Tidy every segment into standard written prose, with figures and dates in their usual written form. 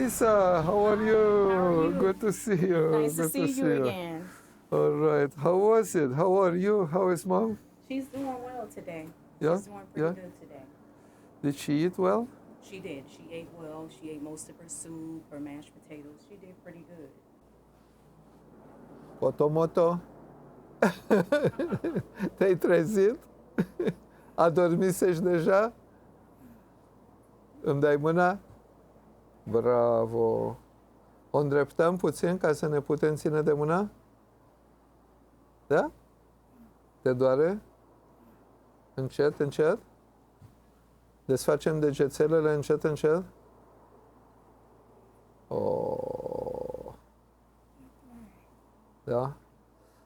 Lisa, how are you? How are you? Good to see you. Nice to Good see you again. All right. How was it? How are you? How is mom? She's doing well today. Yeah? She's doing pretty Yeah? good today. Did she eat well? She did. She ate well. She ate most of her soup, her mashed potatoes. She did pretty good. Potomoto? Te-ai trezit? Adormisești deja? Îmi dai mâna? Bravo! O îndreptăm puțin ca să ne putem ține de mână? Da? Te doare? Încet, încet? Desfacem degețelele încet, încet? Oh. Da?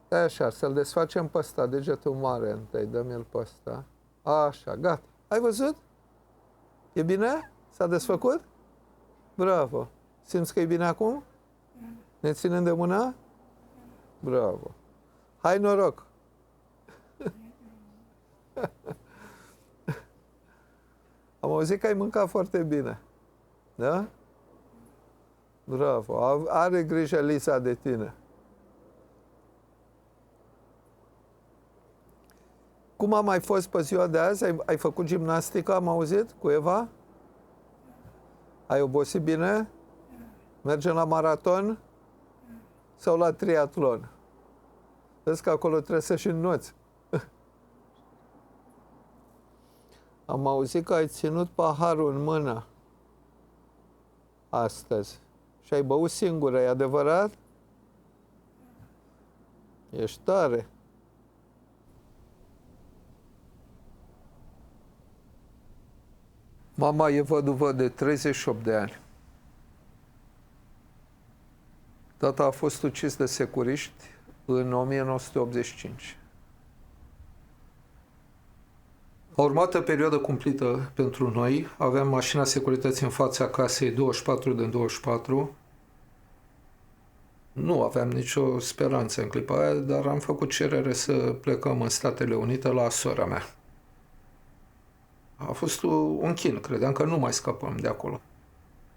Da, așa, să-l desfacem pe ăsta, degetul mare întâi, dăm-l pe ăsta. Așa, gata. Ai văzut? E bine? S-a desfăcut? Bravo. Simți că e bine acum? Ne ținem de mână? Bravo. Hai noroc! Am auzit că ai mâncat foarte bine. Da? Bravo. Are grijă Lisa de tine. Cum a mai fost pe ziua de azi? Ai făcut gimnastică, am auzit, cu Eva? Ai obosit bine? Mergem la maraton? Sau la triatlon? Vezi că acolo trebuie să-și înnoți. Am auzit că ai ținut paharul în mână astăzi. Și ai băut singură, e adevărat? Ești tare. Mama e văduvă de 38 de ani. Tata a fost ucis de securiști în 1985. A urmat o perioadă cumplită pentru noi. Aveam mașina securității în fața casei 24 din 24. Nu aveam nicio speranță în clipa aia, dar am făcut cerere să plecăm în Statele Unite la sora mea. A fost un chin, credeam că nu mai scăpăm de acolo.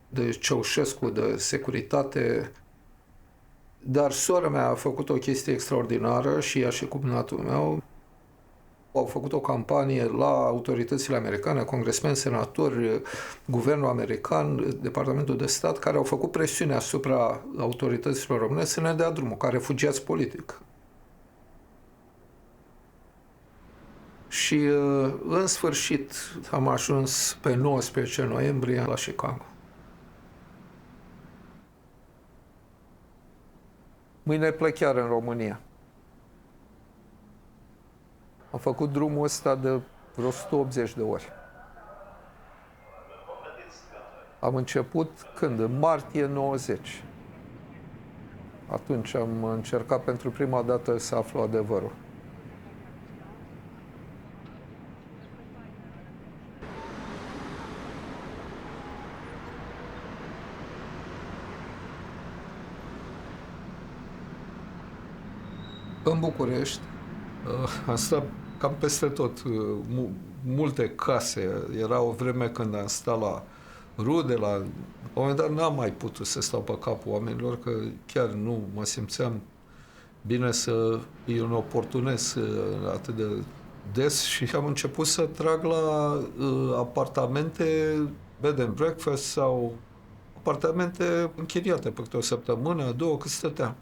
De Ceaușescu, de securitate. Dar sora mea a făcut o chestie extraordinară și ea și cumnatul meu. Au făcut o campanie la autoritățile americane, congresmeni, senatori, guvernul american, Departamentul de Stat, care au făcut presiune asupra autorităților române să ne dea drumul, ca refugiați politic. Și în sfârșit am ajuns pe 19 noiembrie la Chicago. Mâine plec chiar în România. Am făcut drumul ăsta de vreo 180 de ori. Am început când? În martie 90. Atunci am încercat pentru prima dată să aflu adevărul. În București, am stat cam peste tot, multe case. Era o vreme când am stat la rude, la un moment dat n-am mai putut să stau pe capul oamenilor, că chiar nu mă simțeam bine să îi oportunez atât de des și am început să trag la apartamente bed and breakfast sau apartamente închiriate pe câte o săptămână, două, cât stăteam.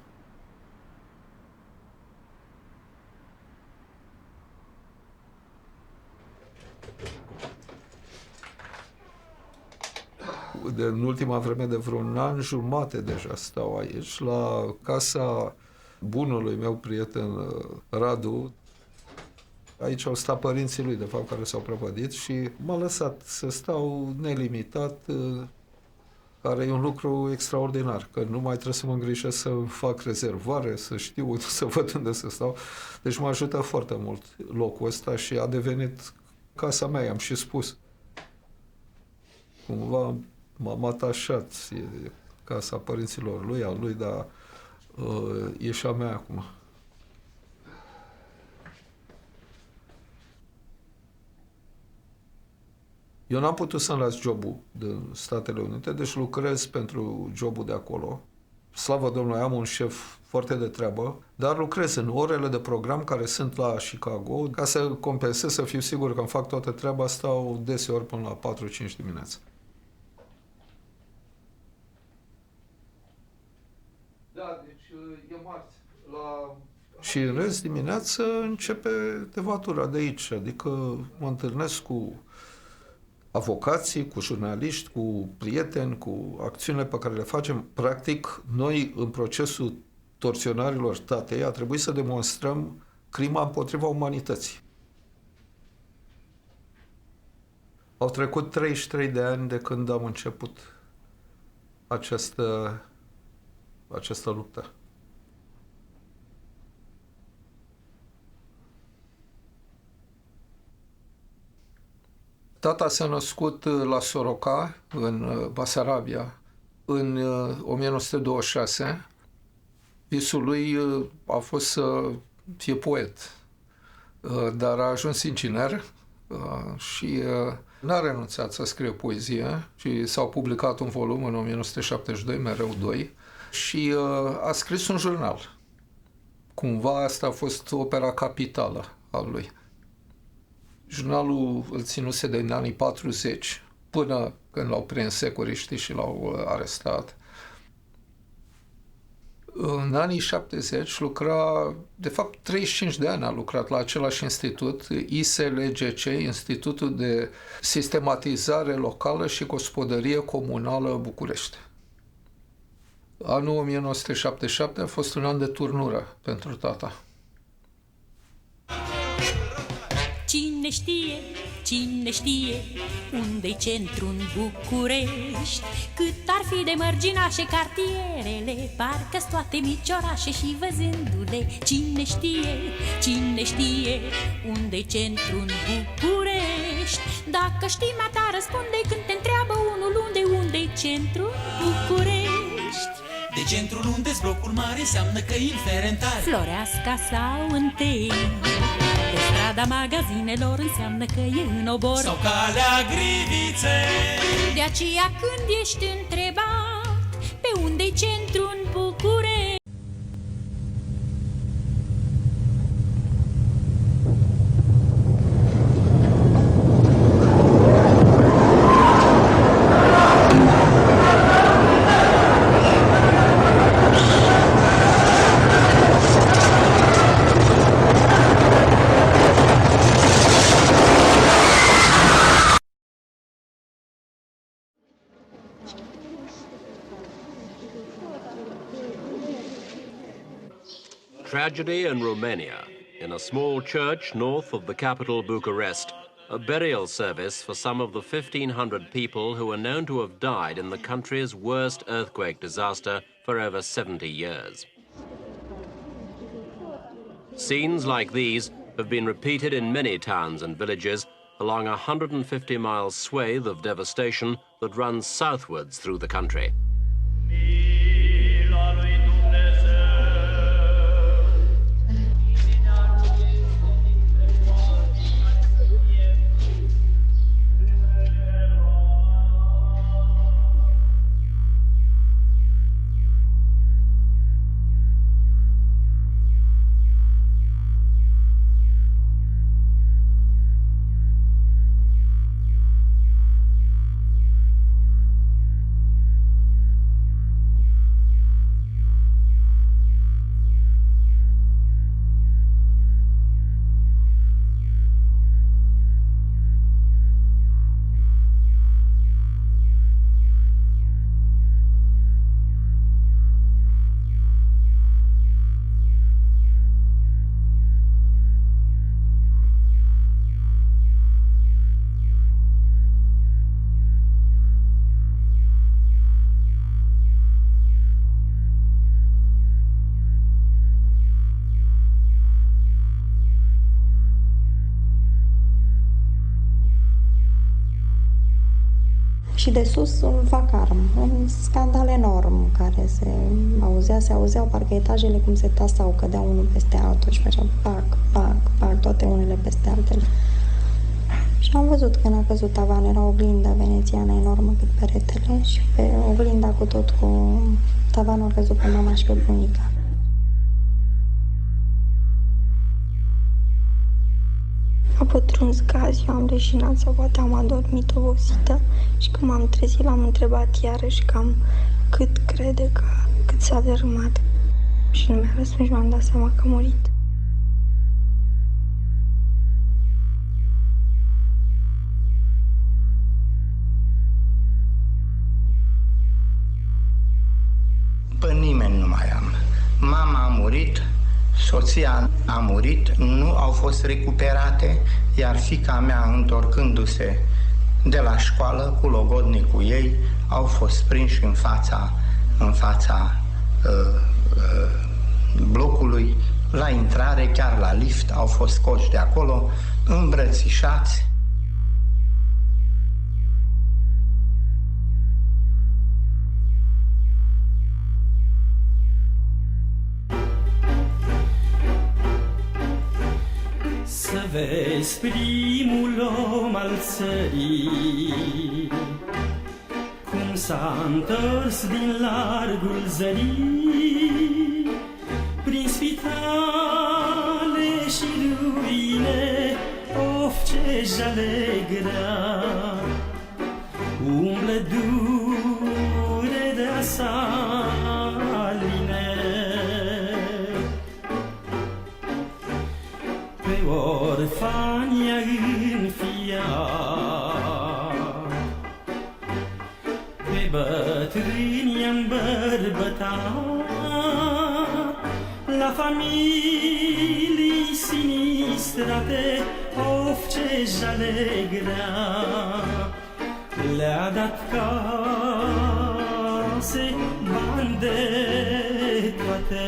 În ultima vreme de vreun an jumate deja stau aici, la casa bunului meu prieten Radu. Aici au stat părinții lui, de fapt, care s-au prăpădit și m-a lăsat să stau nelimitat, care e un lucru extraordinar, că nu mai trebuie să mă îngrijesc să fac rezervare, să știu, să văd unde să stau. Deci mă ajută foarte mult locul ăsta și a devenit casa mea, i-am și spus. Cumva m-am atașat, e casa părinților lui, a lui, dar e și a mea acum. Eu n-am putut să-mi las jobul din Statele Unite, deci lucrez pentru jobul de acolo. Slavă Domnului, am un șef foarte de treabă, dar lucrez în orele de program care sunt la Chicago, ca să compensez, să fiu sigur că îmi fac toată treaba, stau deseori până la 4-5 dimineața. Da, deci e marți. Și în rest, dimineață începe tevatura de aici, adică mă întâlnesc cu avocații, cu jurnaliști, cu prieteni, cu acțiunile pe care le facem. Practic, noi, în procesul torționarilor tatei, a trebuit să demonstrăm crima împotriva umanității. Au trecut 33 de ani de când am început această luptă. Tata s-a născut la Soroca, în Basarabia, în 1926. Visul lui a fost să fie poet, dar a ajuns inginer și n-a renunțat să scrie poezie și s-au publicat un volum în 1972, Mereu doi, și a scris un jurnal. Cumva asta a fost opera capitală a lui. Jurnalul îl ținuse din anii 40, până când l-au prins securiștii și l-au arestat. În anii 70 lucra, de fapt 35 de ani a lucrat la același institut, ISLGC, Institutul de Sistematizare Locală și Gospodărie Comunală București. Anul 1977 a fost un an de turnură pentru tata. Cine știe unde-i centru-n București, cât ar fi de mărginașe cartierele, parcă-s toate mici orașe și văzându-le. Cine știe unde-i centru-n București, dacă știi mai ta răspunde când te întreabă unul unde-i centru-n București. De centrul unde-s blocul mare înseamnă că inferentare Floreasca sau întâi, pe strada magazinelor înseamnă că e în obor, sau calea Griviței. de aceea când ești întrebat pe unde-i centru-n București, Tragedy in Romania. In a small church north of the capital Bucharest, a burial service for some of the 1,500 people who are known to have died in the country's worst earthquake disaster for over 70 years. Scenes like these have been repeated in many towns and villages along a 150-mile swathe of devastation that runs southwards through the country. Și de sus un vacarm, un scandal enorm care se auzeau parcă etajele cum se tasau, cădea unul peste altul și făcea pac, pac, pac, toate unele peste altele. Și am văzut când a căzut tavanul, era o oglindă venețiană enormă cât peretele și pe oglinda cu tot cu tavanul a căzut pe mama și pe bunica. A pătruns gaz, eu am leșinat sau poate am adormit obosită și când m-am trezit l-am întrebat iarăși cam cât crede că cât s-a dărâmat. Și nu mi-a răspuns și m-am dat seama că a murit. Pe nimeni nu mai am. Mama a murit, soția a murit, nu au fost recuperate, iar fiica mea, întorcându-se de la școală cu logodnicul ei, au fost prinși în fața blocului, la intrare, chiar la lift, au fost scoși de acolo, îmbrățișați. Să vezi primul om al țării, cum s-a întors din largul zării, prin spitale și ruine, of ce jale grea, umblă dure de asaline. Pe orfania înfia, pe bătrâni îmbărbătat, la familii sinistrate, of ce jale grea, le-a dat case, bani de toate.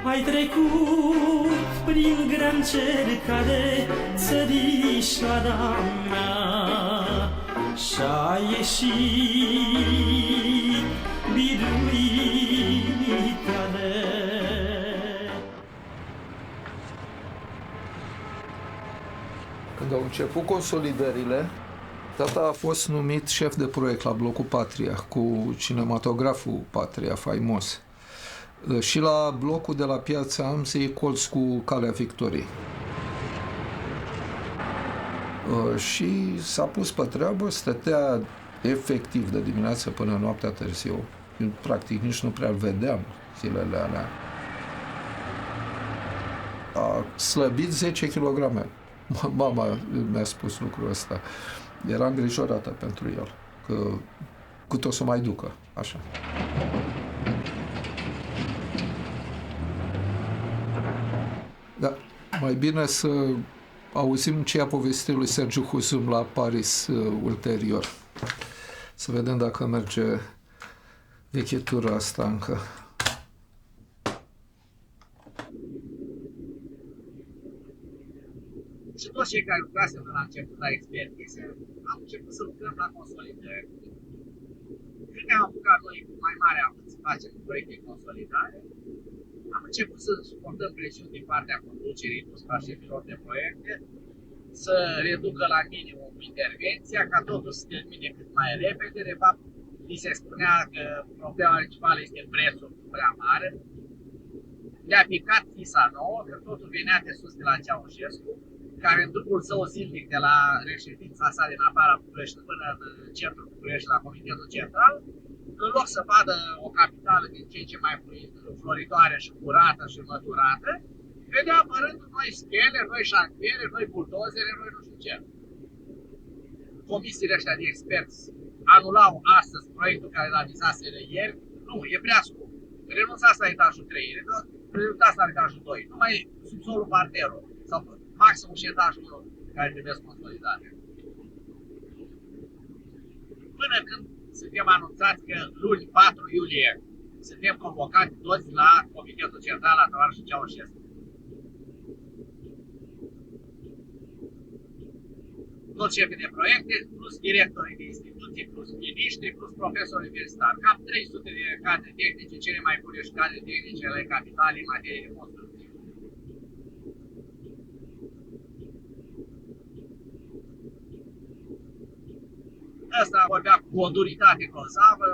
Ai trecut prin gran cercare, țărișoara mea, și-a ieșit biruitoare. Când au început consolidările, tata a fost numit șef de proiect la blocul Patria, cu cinematograful Patria, faimos. Și la blocul de la Piața Amzei, colț cu Calea Victoriei. Și s-a pus pe treabă, stătea efectiv de dimineață până noaptea târziu. Practic nici nu prea-l vedeam zilele alea. A slăbit 10 kg. Mama mi-a spus lucrul ăsta. Era îngrijorată pentru el, că cât o să mai ducă, așa. Da, mai bine să auzim ce a povestit lui Sergiu Huzum la Paris ulterior. Să vedem dacă merge vechetura asta încă. Și toți cei care lucrasem la început la expertise, am început să lucrăm la consolidări. Când ne-am apucat noi cu mai mare având să facem proiecte de consolidare, am început să suportăm presiuni din partea conducerii, plus ca șefilor de proiecte, să reducă la minimum intervenția, ca totul să termine cât mai repede. De fapt, li se spunea că problema principală este prețul prea mare. Le-a picat fisa nouă, că totul venea de sus de la Ceaușescu, care în drumul său zilnic de la reședința sa din afara București până în centrul București, la Comitetul Central, în loc să vadă o capitală din ce în ce mai floritoare și curată și măturată, vedea apărând noi schele, noi șantiere, noi buldozere, noi nu știu ce. Comisiile ăștia de experți anulau astăzi proiectul care l-a vizaseră ieri. Nu, e prea scump. Renunțați la etajul 3, renunțați la etajul 2, numai subsolul parterul sau maximum și etajul 1 care trebuie consolidate. Până când suntem anunțați că luni 4 iulie suntem convocați toți la Comitetul Central la tovarășul Ceaușescu. Toți șefii de proiecte, plus directorii de instituții, plus miniștri, plus profesori universitari. Cam 300 de cadre tehnice, cele mai bune și cadre tehnice ale capitalei în materie de construcție. ăsta vorbea cu o duritate grozavă.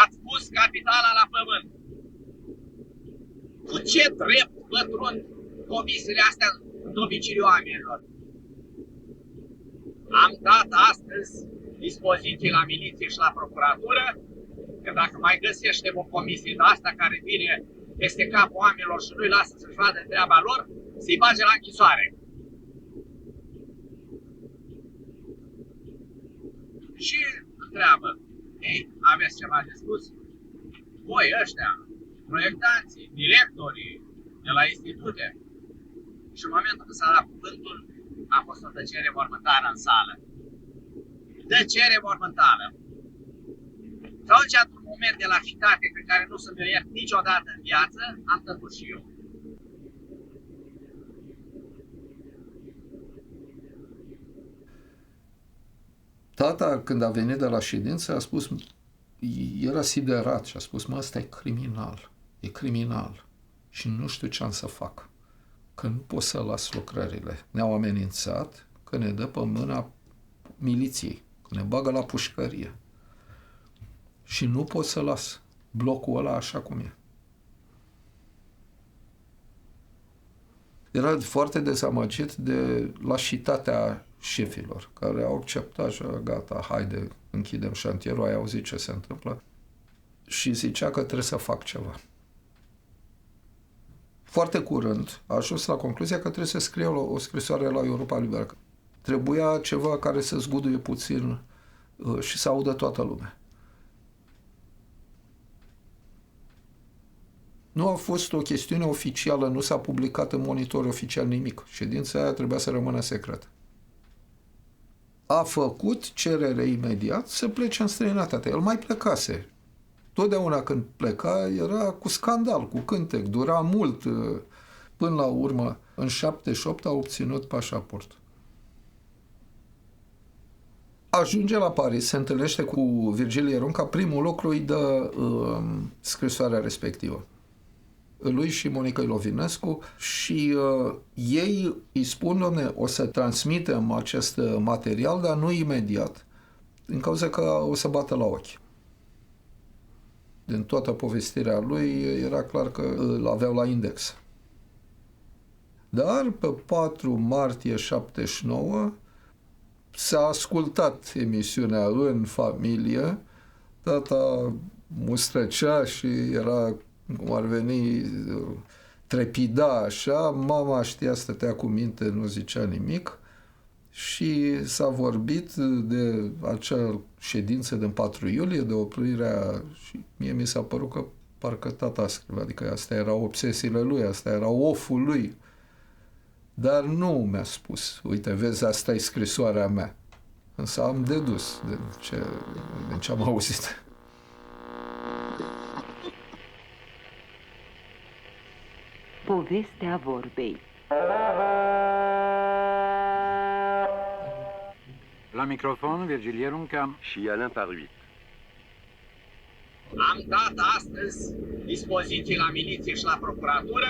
Ați pus capitala la pământ. Cu ce drept pătrund comisiile astea în domiciliul oamenilor? Am dat astăzi dispoziții la miliție și la procuratură că dacă mai găsește o comisie de asta care vine peste capul oamenilor și nu-i lasă să-și vadă treaba lor, să-i bage la închisoare. Și întreabă, ei, aveți ceva de spus? Voi ăștia, proiectanții, directorii de la institute. Și în momentul când s-a dat cuvântul, a fost o tăcere mormântală în sală. Tăcere mormântală. Și atunci, într-un moment de lașitate pe care nu să-mi iert niciodată în viață, am tăcut și eu. Tata, când a venit de la ședință, a spus, era siderat și a spus, mă, ăsta e criminal și nu știu ce am să fac, că nu pot să las lucrările. Ne-au amenințat că ne dă pe mâna miliției, că ne bagă la pușcărie și nu pot să las blocul ăla așa cum e. Era foarte dezamăgit de lașitatea șefilor, care au acceptat și gata, haide, închidem șantierul, ai auzit ce se întâmplă. Și zicea că trebuie să fac ceva. Foarte curând a ajuns la concluzia că trebuie să scrie o scrisoare la Europa Liberă. Trebuia ceva care să zguduie puțin și să audă toată lumea. Nu a fost o chestiune oficială, nu s-a publicat în monitor oficial nimic. Ședința aia trebuia să rămână secretă. A făcut cerere imediat să plece în străinătate. El mai plecase. Totdeauna când pleca era cu scandal, cu cântec, dura mult. Până la urmă, în 78 a obținut pașaport. Ajunge la Paris, se întâlnește cu Virgilie Runca, primul lucru îi dă scrisoarea respectivă. Lui și Monica Ilovinescu și ei îi spun, dom'le, o să transmitem acest material, dar nu imediat, din cauza că o să bată la ochi. Din toată povestirea lui era clar că îl aveau la index. Dar pe 4 martie 79 s-a ascultat emisiunea În familie, tata mustrăcea și era, cum ar veni, trepida așa, mama știa, stătea cu minte, nu zicea nimic și s-a vorbit de acea ședință din 4 iulie, de oprirea, și mie mi s-a părut că parcă tata scrie, adică astea erau obsesiile lui, astea era oful lui. Dar nu mi-a spus, uite, vezi, asta e scrisoarea mea. Însă am dedus din ce am auzit. Povestea vorbei. La microfon, Virgilie Runca și Alain Paruit. Am dat astăzi dispoziții la miliție și la procuratură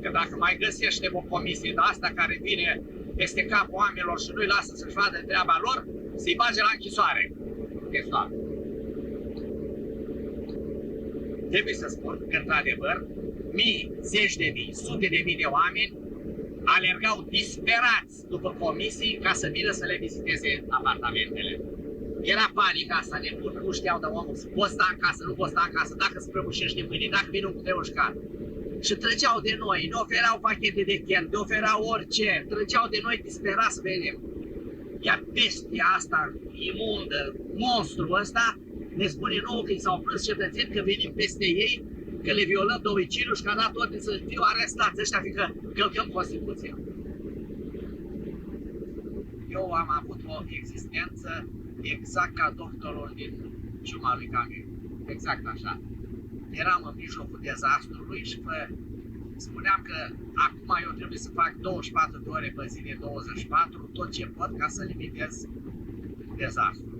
că dacă mai găsește o comisie de asta care vine peste capul oamenilor și nu-i lasă să-și vadă treaba lor, să-i bage la închisoare. Trebuie să spun că, într-adevăr, mii, zeci de mii, sute de mii de oameni alergau disperați după comisii ca să vină să le viziteze apartamentele. Era panica asta nebună, nu știau de omul, poți sta în casă, nu poți sta în casă, dacă se prăbușește mâine, dacă vine un cutremur. Și trăgeau de noi, ne oferau pachete de chem, ne oferau orice, trăgeau de noi disperați să vedem. Iar bestia asta, imundă, monstrul ăsta, ne spune nouă că i s-au plâns cetățeni că venim peste ei, că le violăm domiciliul și că a dat ordine să fiu arestați ăștia, fiindcă călcăm Constituția. Eu am avut o existență exact ca doctorul din ciuma lui Camus. Exact așa. Eram în mijlocul dezastrului și spuneam că acum eu trebuie să fac 24 de ore pe zi de 24, tot ce pot ca să limitez dezastrul.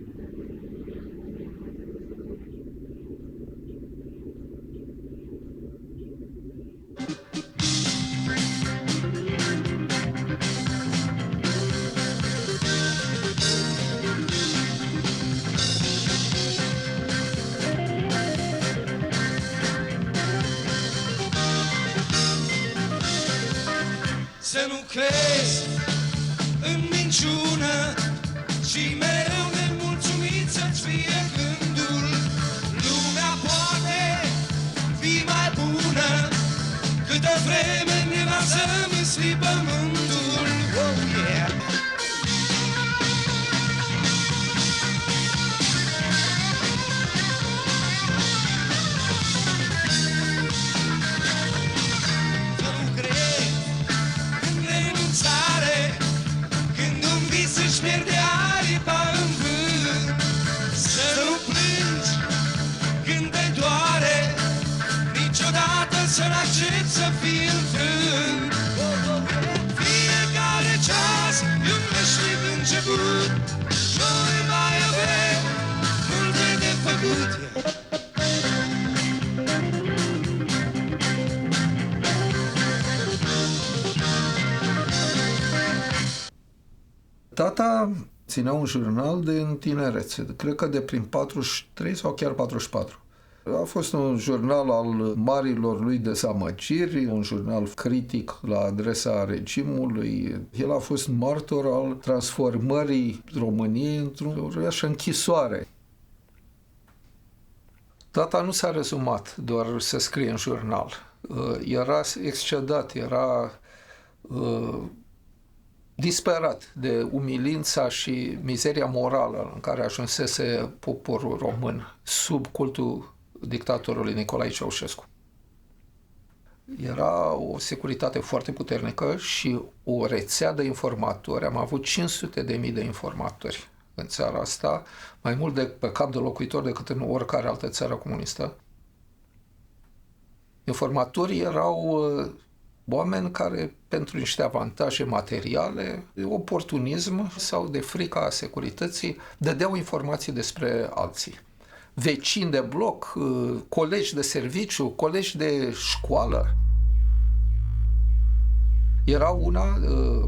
Să nu crezi în minciună și mereu nemulțumit să-ți fie gândul. Lumea poate fi mai bună câtă vreme ne lasăm însli pământul. Oh, yeah! Să nu crezi în renunțare când un vis își pierde aripa în vânt. Să nu plângi când te doare, niciodată să-l accepti să fii înfrânt. Fiecare ceas e un veșnic început, noi mai avem multe de făcut. Tata ținea un jurnal de în tinerețe, cred că de prin 43 sau chiar 44. A fost un jurnal al marilor lui dezamăgiri, un jurnal critic la adresa regimului. El a fost martor al transformării României într-o uriașă închisoare. Tata nu s-a rezumat doar să scrie în jurnal. Era excedat, era disperat de umilința și mizeria morală în care ajunsese poporul român sub cultul dictatorului Nicolae Ceaușescu. Era o securitate foarte puternică și o rețea de informatori. Am avut 500.000 de informatori în țara asta, mai mult de pe cap de locuitor decât în oricare altă țară comunistă. Informatorii erau oameni care, pentru niște avantaje materiale, de oportunism sau de frica securității, dădeau informații despre alții. Vecini de bloc, colegi de serviciu, colegi de școală. Era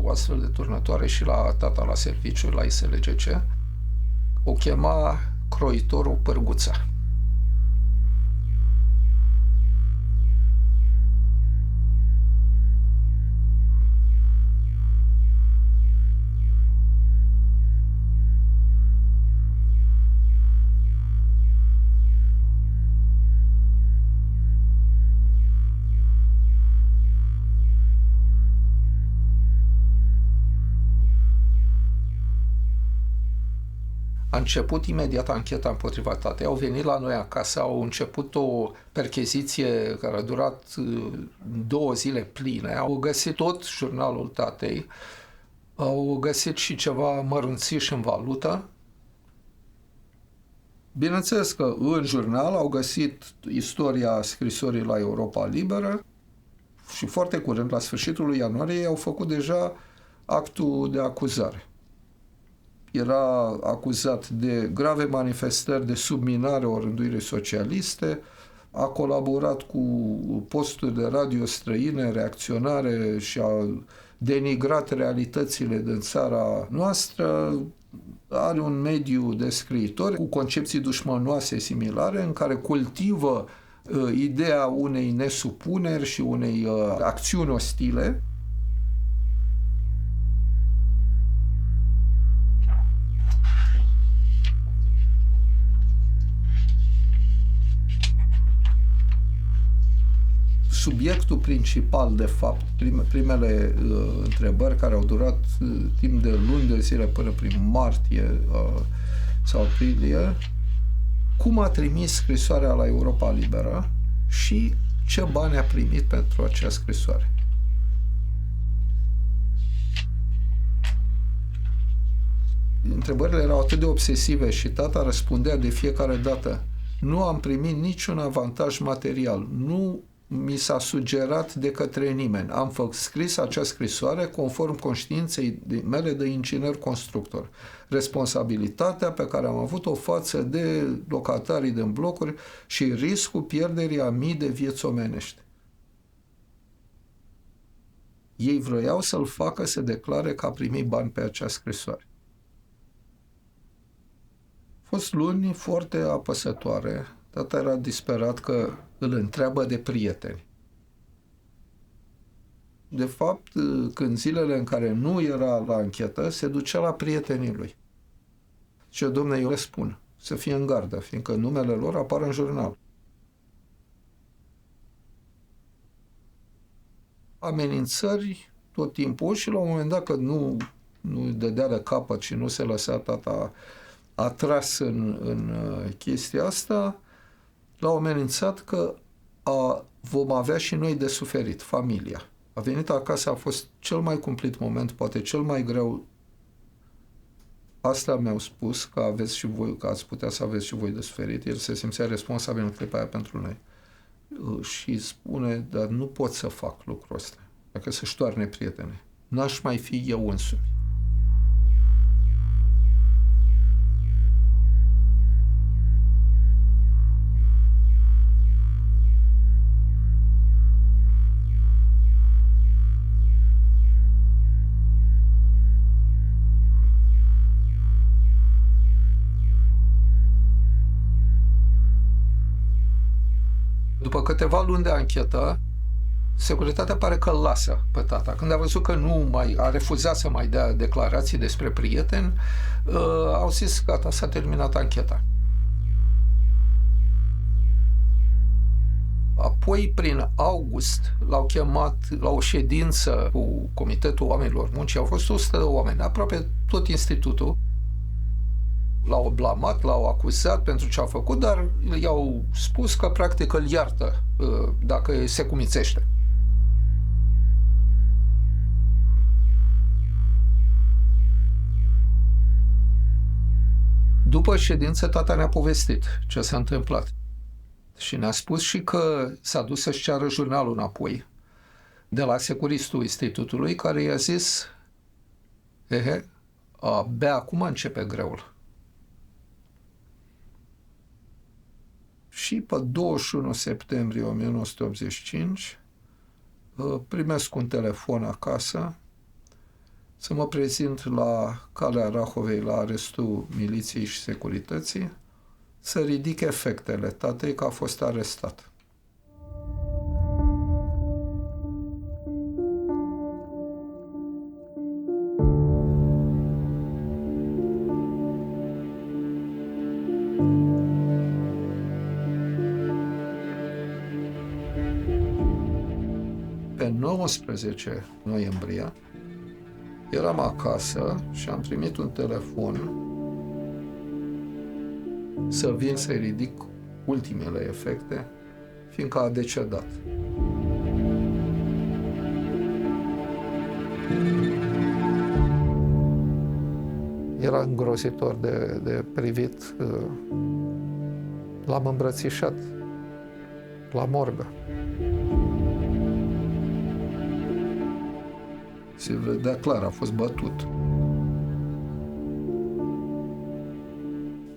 o astfel de turnătoare și la tata la serviciu, la ISLGC, o chema croitorul Pârguța. A început imediat ancheta împotriva tatei. Au venit la noi acasă, au început o percheziție care a durat 2 zile pline. Au găsit tot jurnalul tatei, au găsit și ceva mărunțiși în valută. Bineînțeles că în jurnal au găsit istoria scrisorii la Europa Liberă și foarte curând, la sfârșitul lui ianuarie, au făcut deja actul de acuzare. Era acuzat de grave manifestări de subminare orânduirii socialiste, a colaborat cu posturi de radio străine, reacționare și a denigrat realitățile din țara noastră. Are un mediu de scriitori cu concepții dușmănoase similare în care cultivă ideea unei nesupuneri și unei acțiuni ostile. Subiectul principal, de fapt, primele întrebări care au durat timp de luni de zile până prin martie sau aprilie, cum a trimis scrisoarea la Europa Liberă și ce bani a primit pentru acea scrisoare. Întrebările erau atât de obsesive și tata răspundea de fiecare dată: nu am primit niciun avantaj material, nu mi s-a sugerat de către nimeni. Am scris acea scrisoare conform conștiinței mele de inginer constructor. Responsabilitatea pe care am avut-o față de locatarii din blocuri și riscul pierderii a mii de vieți omenești. Ei vroiau să-l facă să declare că a primit bani pe acea scrisoare. A fost luni foarte apăsătoare. Tata era disperat că îl întreabă de prieteni. De fapt, când zilele în care nu era la anchetă, se ducea la prietenii lui. Ce, domne, eu le spun, să fie în gardă, fiindcă numele lor apar în jurnal. Amenințări tot timpul și la un moment dat, că nu dădea de capăt și nu se lăsa tata atras în chestia asta, l-au amenințat că vom avea și noi de suferit, familia. A venit acasă, a fost cel mai cumplit moment, poate cel mai greu. Asta mi-au spus, că aveți și voi, că ați putea să aveți și voi de suferit. El se simțea responsabil în clipa aia pentru noi. Și spune, dar nu pot să fac lucrul ăsta. Dacă să-și toarne prietene. N-aș mai fi eu însumi. După câteva luni de anchetă, securitatea pare că îl lasă pe tata. Când a văzut că a refuzat să mai dea declarații despre prieteni, au zis, gata, s-a terminat ancheta. Apoi, prin august, l-au chemat la o ședință cu Comitetul Oamenilor Muncii. Au fost 100 de oameni, aproape tot institutul. L-au blamat, l-au acuzat pentru ce a făcut, dar i-au spus că practic îl iartă dacă se cumițește. După ședință, tata ne-a povestit ce s-a întâmplat. Și ne-a spus și că s-a dus să-și ceară jurnalul înapoi de la securistul institutului, care i-a zis, abia acum începe greul. Și pe 21 septembrie 1985 primesc un telefon acasă să mă prezint la Calea Rahovei la arestul miliției și securității, să ridic efectele tatei că a fost arestat. Pe 19 noiembrie eram acasă și am primit un telefon să vin să ridic ultimele efecte, fiindcă a decedat. Era îngrozitor de privit. L-am îmbrățișat la morgă. Se vedea clar, a fost bătut.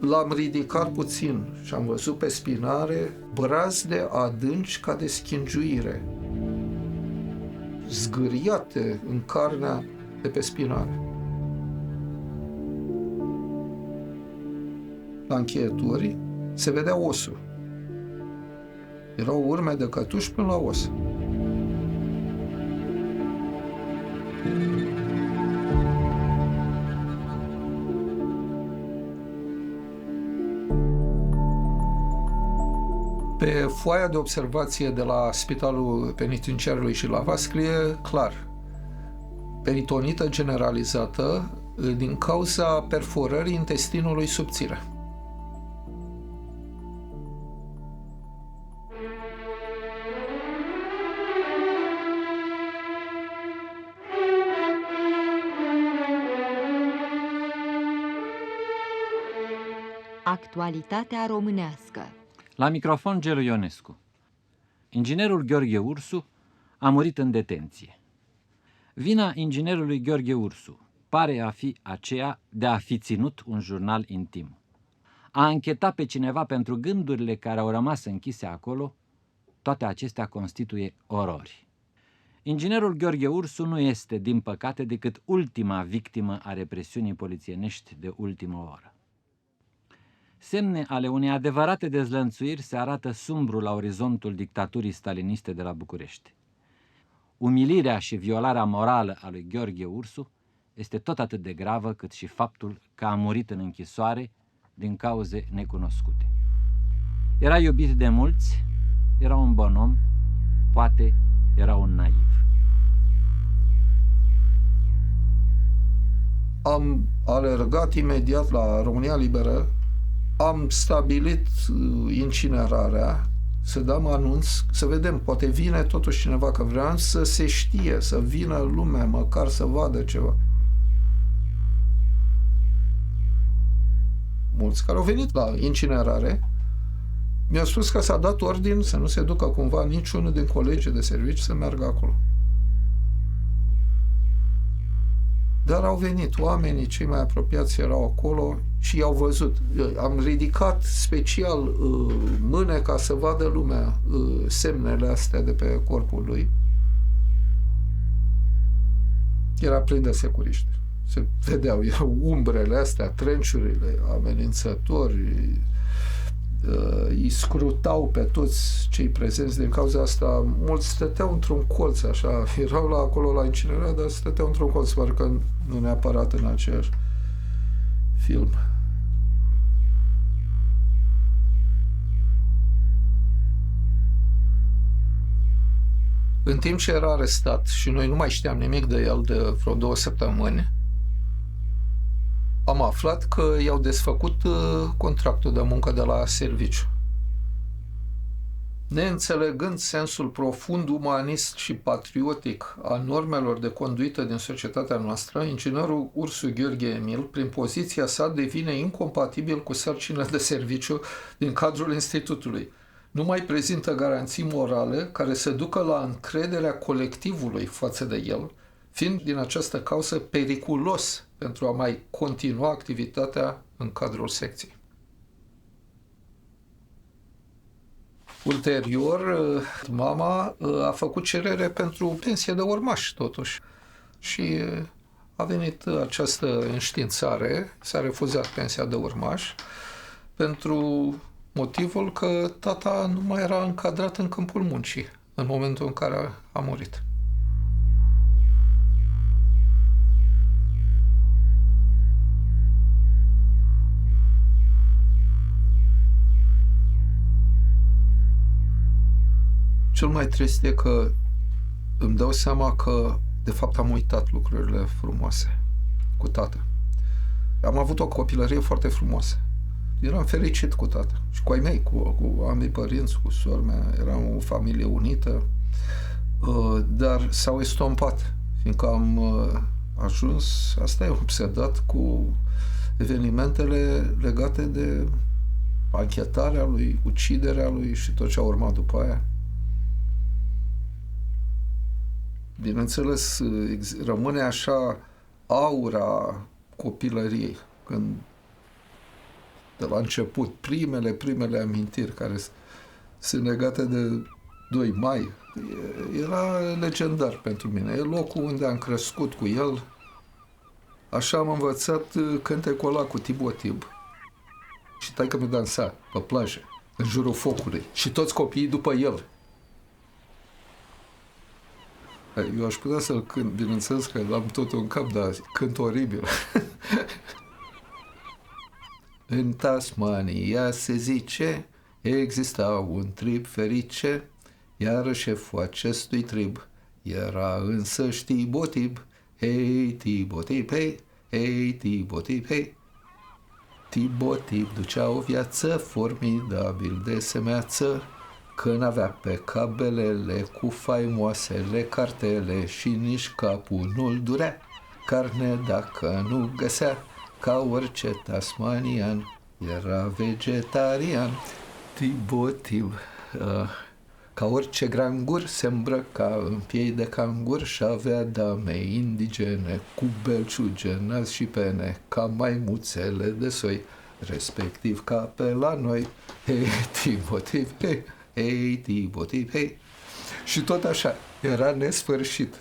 L-am ridicat puțin și am văzut pe spinare brazde adânci ca de schingiuire, zgâriate în carnea de pe spinare. La încheieturi se vedea osul. Erau urme de cătuși până la os. Pe foaia de observație de la Spitalul Penitenciarului Jilava scrie clar: peritonită generalizată din cauza perforării intestinului subțire. Actualitatea românească. La microfon Gelu Ionescu. Inginerul Gheorghe Ursu a murit în detenție. Vina inginerului Gheorghe Ursu pare a fi aceea de a fi ținut un jurnal intim. A încheta pe cineva pentru gândurile care au rămas închise acolo, toate acestea constituie orori. Inginerul Gheorghe Ursu nu este, din păcate, decât ultima victimă a represiunii polițienești de ultimă oră. Semne ale unei adevărate dezlănțuiri se arată sumbru la orizontul dictaturii staliniste de la București. umilirea și violarea morală a lui Gheorghe Ursu este tot atât de gravă cât și faptul că a murit în închisoare din cauze necunoscute. Era iubit de mulți, era un bon om, poate era un naiv. Am alergat imediat la România Liberă, am stabilit incinerarea, să dăm anunț, să vedem, poate vine totuși cineva, că vreau să se știe, să vină lumea, măcar să vadă ceva. Mulți care au venit la incinerare mi-au spus că s-a dat ordin să nu se ducă cumva niciunul din colegii de serviciu să meargă acolo. Dar au venit oamenii, cei mai apropiați erau acolo și i-au văzut. Am ridicat special mâneca să vadă lumea semnele astea de pe corpul lui. Era plin de securiști. Se vedeau, erau umbrele astea, trenciurile, amenințători, îi scrutau pe toți cei prezenți. Din cauza asta, mulți stăteau într-un colț, așa, erau acolo la incinerare, dar stăteau într-un colț, parcă nu neapărat în aceeași film. În timp ce era arestat și noi nu mai știam nimic de el de vreo 2 săptămâni, am aflat că i-au desfăcut contractul de muncă de la serviciu. Neînțelegând sensul profund umanist și patriotic a normelor de conduită din societatea noastră, inginerul Ursu Gheorghe Emil, prin poziția sa, devine incompatibil cu sarcinile de serviciu din cadrul institutului. Nu mai prezintă garanții morale care să ducă la încrederea colectivului față de el, fiind din această cauză periculos pentru a mai continua activitatea în cadrul secției. Ulterior, mama a făcut cerere pentru pensie de urmaș, totuși. Și a venit această înștiințare, s-a refuzat pensia de urmaș, pentru motivul că tata nu mai era încadrat în câmpul muncii în momentul în care a murit. Cel mai trist e că îmi dau seama că, de fapt, am uitat lucrurile frumoase cu tată. Am avut o copilărie foarte frumoasă. Eram fericit cu tată și cu ai mei, cu ambii părinți, cu sora mea. Eram o familie unită, dar s-au estompat, fiindcă am ajuns, asta e, obsedat cu evenimentele legate de anchetarea lui, uciderea lui și tot ce a urmat după aia. Bineînțeles, rămâne așa aura copilăriei, când de la început, primele amintiri care sunt legate de 2 mai, era legendar pentru mine. E locul unde am crescut cu el. Așa am învățat cântecul ăla cu Tibotib. Și taică-mi dansa pe plajă, în jurul focului. Și toți copiii după el. Eu aș putea să-l cânt, bineînțeles că l-am tot în cap, dar cânt oribil. În Tasmania, se zice, exista un trib ferice, iar șeful acestui trib era însăși Tibotib. Hei, Tibotib, hei, hei, Tibotib, hei. Tibotib ducea o viață formidabil de semeață, că n-avea pe cabelele cu faimoasele cartele și nici capul nu-l durea. Carne dacă nu găsea, ca orice tasmanian, era vegetarian. Tibotib, ca orice grangur, se îmbrăca în piei de cangur și avea dame indigene cu belciuge, nas și pene, ca maimuțele de soi, respectiv ca pe la noi. Hei, Tibotib, hei, hei, Tibotib, hei. Și tot așa, era nesfârșit.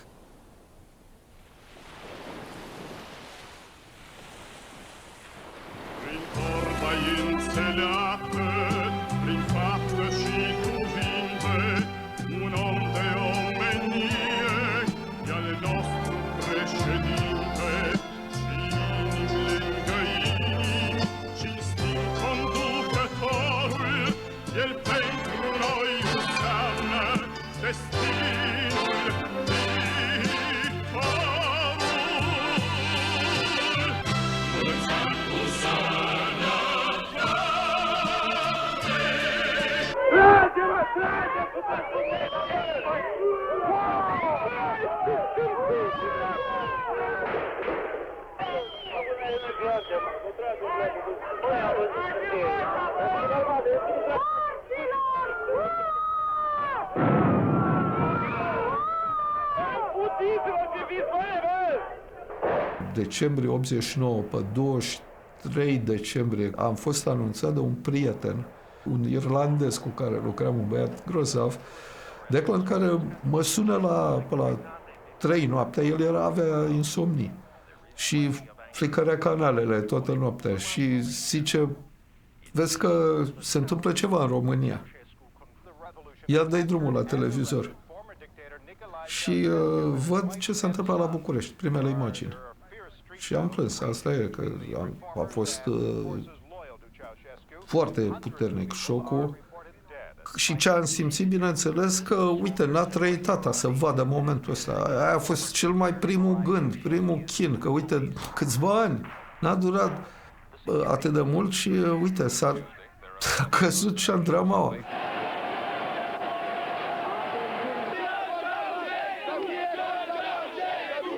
Prin faptă și cuvinte, un om de omenie Decembrie 89, pe 23 decembrie, am fost anunțat de un prieten, un irlandez cu care lucram, un băiat grozav, Declan, care mă sună la 3 noaptea, el avea insomnii și flicărea canalele toată noaptea și zice, vezi că se întâmplă ceva în România. Ia dă-i drumul la televizor. Și văd ce s-a întâmplat la București, primele imagini. Și am plâns, asta e, că a fost foarte puternic șocul. Și ce am simțit, bineînțeles, că, uite, n-a trăit tata să vadă momentul ăsta. Aia a fost cel mai primul gând, primul chin, că, uite, câțiva ani, n-a durat atât de mult și, uite, s-a căzut Șandramaua.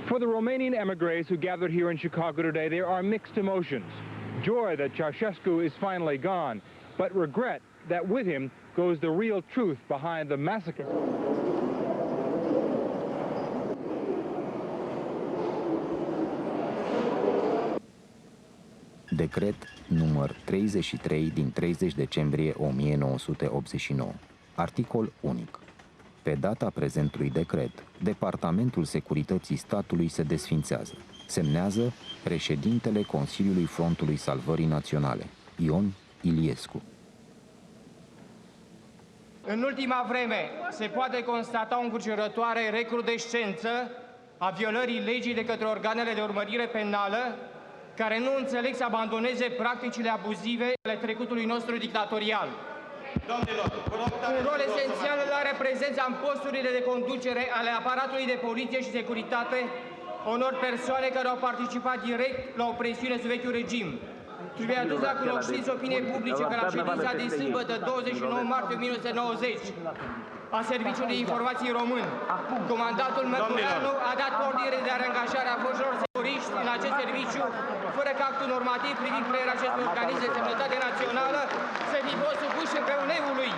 For the Romanian emigres who gathered here in Chicago today, there are mixed emotions. Joy that Ceausescu is finally gone, but regret that with him goes the real truth behind the massacre. Decret număr 33 din 30 decembrie 1989. Articol unic. Pe data prezentului decret, Departamentul Securității Statului se desfințează. Semnează președintele Consiliului Frontului Salvării Naționale, Ion Iliescu. În ultima vreme se poate constata o îngrijorătoare recrudescență a violării legii de către organele de urmărire penală, care nu înțeleg să abandoneze practicile abuzive ale trecutului nostru dictatorial. Un rol esențial îl are prezența în posturile de conducere ale aparatului de poliție și securitate, unor persoane care au participat direct la o presiune sub vechiul regim. Trebuie adus la cunoștință opiniei publice că la ședința din sâmbătă 29 martie 1990 a Serviciului de Informații Român, comandantul Mărtureanu a dat ordine de reangajare a foștilor securiști în acest serviciu, fără ca actul normativ privind crearea acestui organism de semnătate națională să fi fost supuși împreuneului.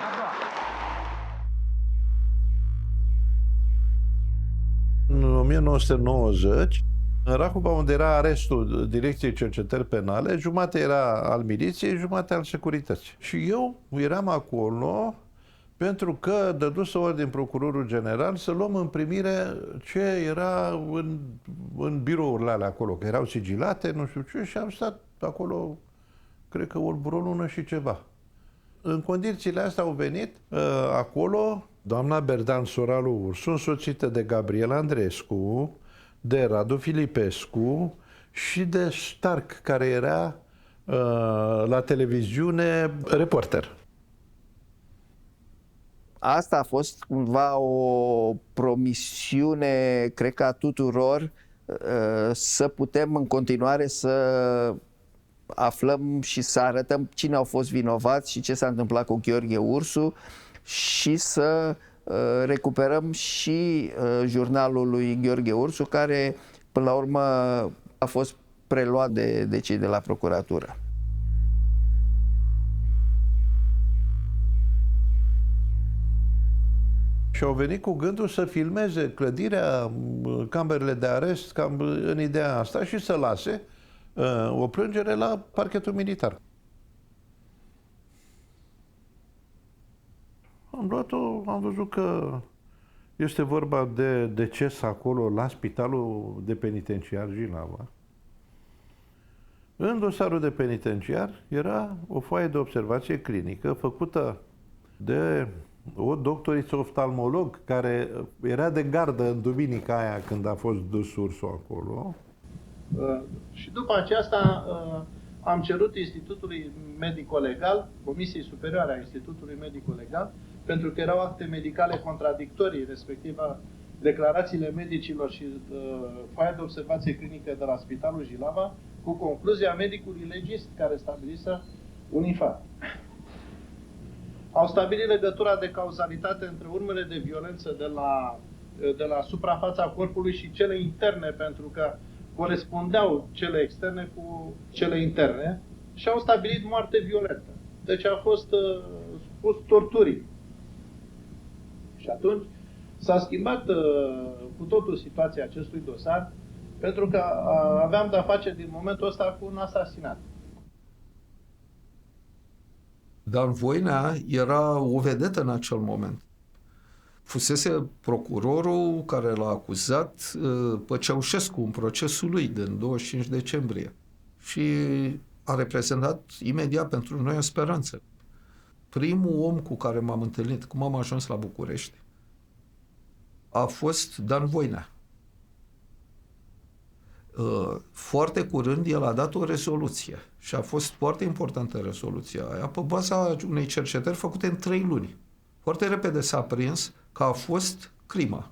În 1990, în Rahuba, unde era arestul Direcției Cercetări Penale, jumate era al miliției, jumate al securității. Și eu eram acolo pentru că dăduse ordin procurorul general să luăm în primire ce era în birourile alea acolo, că erau sigilate, nu știu ce, și am stat acolo, cred că o lună și ceva. În condițiile astea au venit acolo doamna Berdan Soralu Ursu, însoțită de Gabriel Andrescu, de Radu Filipescu și de Stark, care era la televiziune reporter. Asta a fost cumva o promisiune, cred că a tuturor, să putem în continuare să aflăm și să arătăm cine au fost vinovați și ce s-a întâmplat cu Gheorghe Ursu și să recuperăm și jurnalul lui Gheorghe Ursu, care până la urmă a fost preluat de cei de la procuratură. Și au venit cu gândul să filmeze clădirea, camerele de arest, cam în ideea asta, și să lase o plângere la parchetul militar. Am luat-o, am văzut că este vorba de deces acolo la spitalul de penitenciar Jilava. În dosarul de penitenciar era o foaie de observație clinică făcută de o doctoriță oftalmolog care era de gardă în duminica aia când a fost dus Ursu acolo. Și după aceasta am cerut Institutului Medico-Legal, Comisiei Superioare a Institutului Medico-Legal, pentru că erau acte medicale contradictorii, respectiv declarațiile medicilor și foaia de observație clinică de la Spitalul Jilava, cu concluzia medicului legist care stabilise un infarct. Au stabilit legătura de cauzalitate între urmele de violență de la suprafața corpului și cele interne, pentru că corespundeau cele externe cu cele interne și au stabilit moarte violentă. Deci a fost supus torturii. Și atunci s-a schimbat cu totul situația acestui dosar, pentru că aveam de-a face din momentul ăsta cu un asasinat. Dan Voinea era o vedetă în acel moment. Fusese procurorul care l-a acuzat pe Ceaușescu în procesul lui din 25 decembrie și a reprezentat imediat pentru noi o speranță. Primul om cu care m-am întâlnit, cum am ajuns la București, a fost Dan Voinea. Foarte curând el a dat o rezoluție și a fost foarte importantă rezoluția aia pe baza unei cercetări făcute în 3 luni. Foarte repede s-a prins că a fost crimă.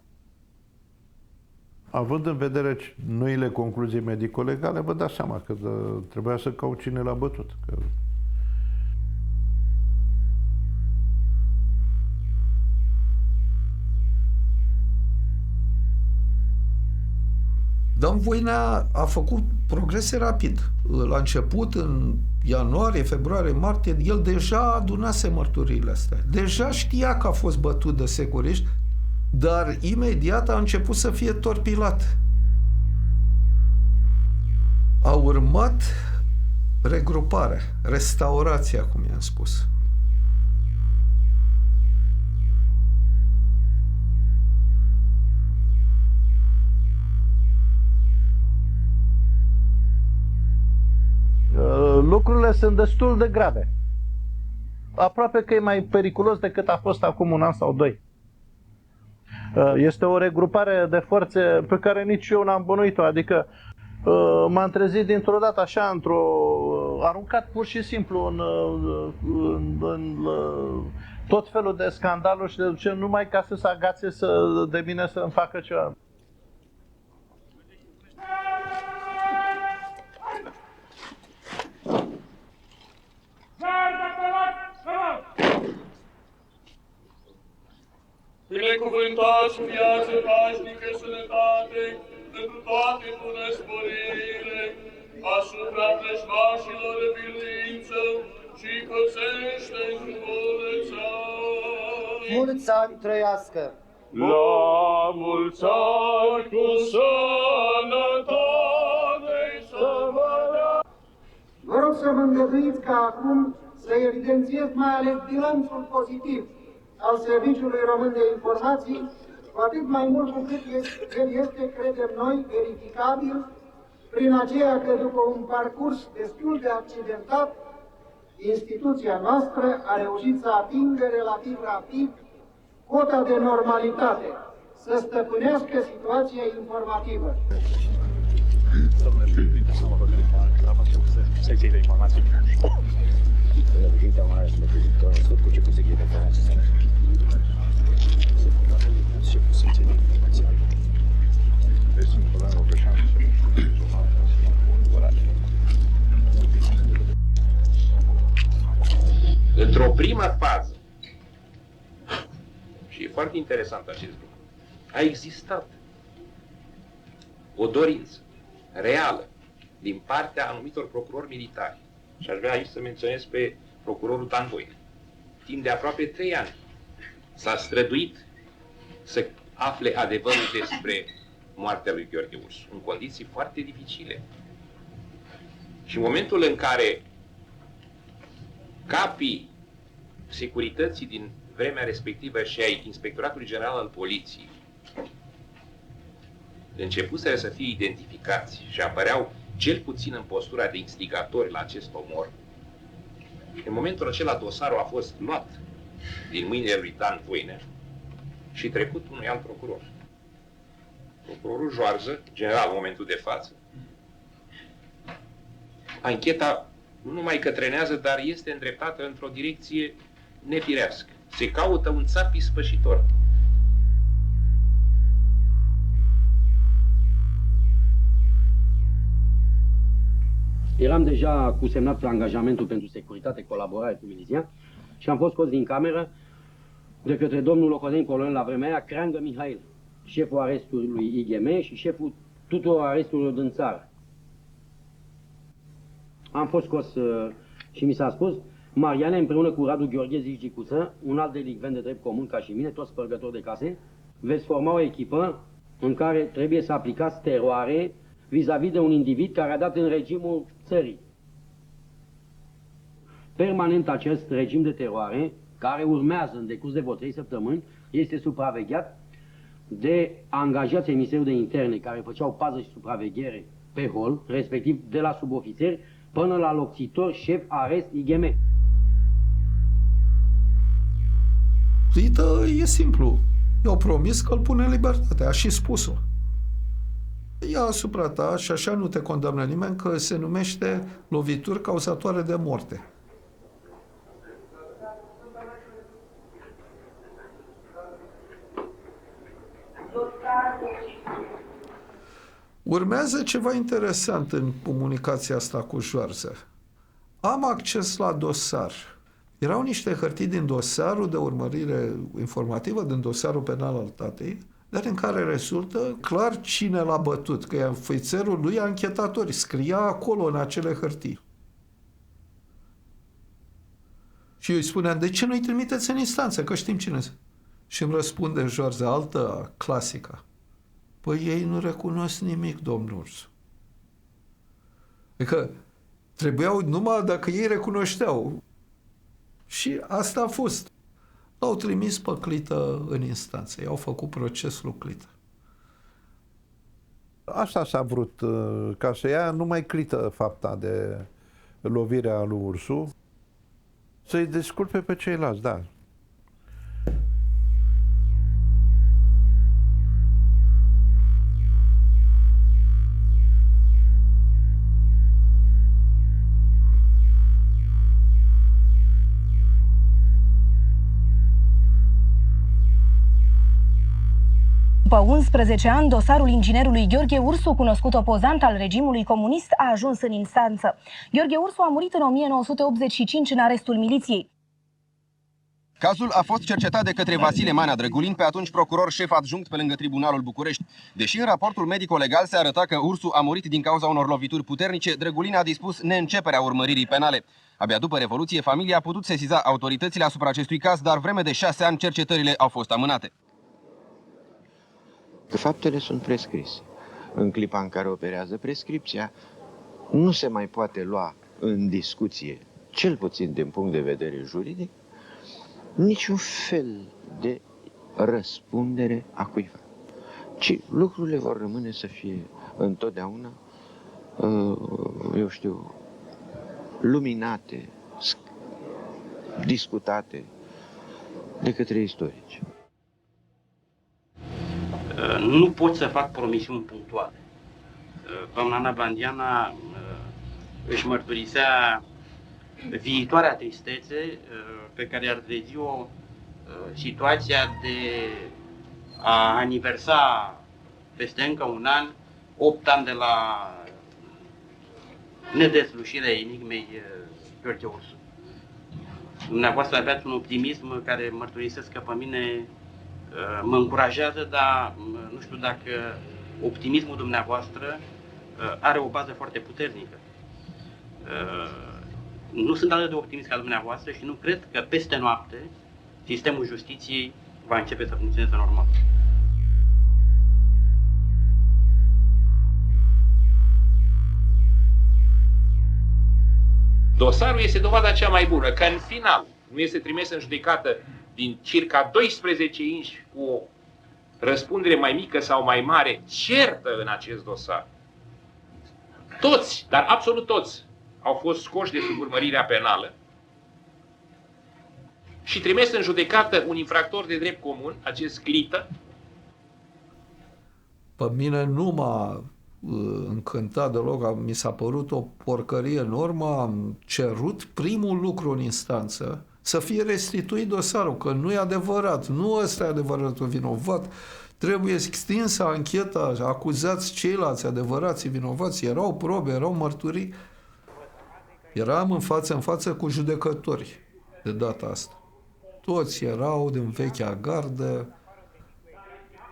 Având în vedere noile concluzii medico-legale, vă dați seama că trebuia să caut cine l-a bătut. Că... Dan Voinea a făcut progrese rapid. La început, în ianuarie, februarie, martie, el deja adunase mărturiile astea. Deja știa că a fost bătut de securiști, dar imediat a început să fie torpilat. A urmat regruparea, restaurația, cum i-am spus. Lucrurile sunt destul de grave. Aproape că e mai periculos decât a fost acum 1 an sau 2. Este o regrupare de forțe pe care nici eu n-am bănuit-o. Adică m-am trezit dintr-o dată așa, aruncat pur și simplu în tot felul de scandaluri și de ce, numai ca să se agațe de mine să îmi facă ceva. Binecuvântați cu viață pașnică, sănătate, pentru toate bunăsporirile, asupra vrăjmașilor de biruință și păzește în curățare. Mulți ani trăiască! La mulți ani cu sănătate să vă dea! Vă rog să mă îngăduiți ca acum să evidențiez mai ales bilanțul pozitiv al Serviciului Român de Informații, cu atât mai mult cu cât el este, credem noi, verificabil, prin aceea că după un parcurs destul de accidentat, instituția noastră a reușit să atingă relativ rapid cota de normalitate, să stăpânească situația informativă. Secției de informații. Într-o primă fază, și e foarte interesant acest lucru, a existat o dorință reală din partea anumitor procurori militari. Și aș vrea aici să menționez pe procurorul Dan Voinea. Timp de aproape 3 ani s-a străduit să afle adevărul despre moartea lui Gheorghe Ursu, în condiții foarte dificile. Și în momentul în care capii securității din vremea respectivă și ai Inspectoratului General al Poliției începuseră să fie identificați și apăreau cel puțin în postura de instigatori la acest omor, în momentul acela dosarul a fost luat din mâinile lui Dan Voinea și trecut unui alt procuror. Procurorul Joarză, general în momentul de față. Ancheta nu numai că trenează, dar este îndreptată într-o direcție nefirească. Se caută un țap ispășitor. Eram deja cu semnat angajamentul pentru securitate, colaborare cu miliția și am fost scos din cameră de către domnul locotenent colonel la vremea aia, Creangă Mihail, șeful arestului IGM și șeful tuturor aresturilor din țară. Am fost scos și mi s-a spus, Mariane împreună cu Radu Gheorghe Zigicuță, un alt delicvent de drept comun ca și mine, toți spărgători de case, veți forma o echipă în care trebuie să aplicați teroare vis-a-vis de un individ care a dat în regimul țării. Permanent acest regim de teroare, care urmează în decurs de vreo 3 săptămâni, este supravegheat de angajații Ministerului de Interne care făceau pază și supraveghere pe hol, respectiv de la subofițeri până la locțitor, șef, arest, IGM. Plită e simplu. I-au promis că îl pune în libertate, a și spus-o. Ia asupra ta și așa nu te condamnă nimeni, că se numește lovituri cauzatoare de moarte. Urmează ceva interesant în comunicația asta cu Joarță. Am acces la dosar. Erau niște hârtii din dosarul de urmărire informativă, din dosarul penal al tatei, dar în care rezultă clar cine l-a bătut, că e înfițerul lui anchetatori. Scria acolo în acele hârtii. Și eu îi spuneam, de ce nu-i trimiteți în instanță, că știm cine sunt? Și îmi răspunde Joarță, altă clasică. Păi ei nu recunosc nimic, domnul Ursu. Adică trebuiau numai dacă ei recunoșteau. Și asta a fost. L-au trimis pe Clită în instanță. I-au făcut procesul lui Clită. Asta s-a vrut, ca să ia numai Clită fapta de lovirea lui Ursu, să-i desculpe pe ceilalți, da. După 11 ani, dosarul inginerului Gheorghe Ursu, cunoscut opozant al regimului comunist, a ajuns în instanță. Gheorghe Ursu a murit în 1985 în arestul miliției. Cazul a fost cercetat de către Vasile Manea Drăgulin, pe atunci procuror șef adjunct pe lângă Tribunalul București. Deși în raportul medico-legal se arăta că Ursu a murit din cauza unor lovituri puternice, Drăgulin a dispus neînceperea urmăririi penale. Abia după Revoluție, familia a putut sesiza autoritățile asupra acestui caz, dar vreme de 6 ani cercetările au fost amânate. Că faptele sunt prescrise. În clipa în care operează prescripția, nu se mai poate lua în discuție, cel puțin din punct de vedere juridic, niciun fel de răspundere a cuiva. Ci lucrurile vor rămâne să fie întotdeauna, eu știu, luminate, discutate de către istorici. Nu pot să fac promisiuni punctuale. Doamna Ana Bandiana își mărturisea viitoarea tristețe pe care ar trezi-o situația de a aniversa peste încă un an 8 ani de la nedeslușirea enigmei Gheorghe Ursu. Dumneavoastră aveați un optimism care mărturisesc că pe mine mă încurajează, dar nu știu dacă optimismul dumneavoastră are o bază foarte puternică. Nu sunt atât de optimist ca dumneavoastră și nu cred că peste noapte sistemul justiției va începe să funcționeze normal. Dosarul este dovada cea mai bună, că în final nu este trimis în judecată din circa 12 inși cu o răspundere mai mică sau mai mare, certă în acest dosar. Toți, dar absolut toți, au fost scoși de sub urmărirea penală și trimis în judecată un infractor de drept comun, acest Clită. Pe mine nu m-a încântat deloc, mi s-a părut o porcărie enormă, am cerut primul lucru în instanță, să fie restituit dosarul, că nu e adevărat, nu ăsta e adevăratul vinovat, trebuie extinsă ancheta, acuzați ceilalți adevărații vinovați, erau probe, erau mărturii. Eram în față cu judecători de data asta. Toți erau din vechea gardă.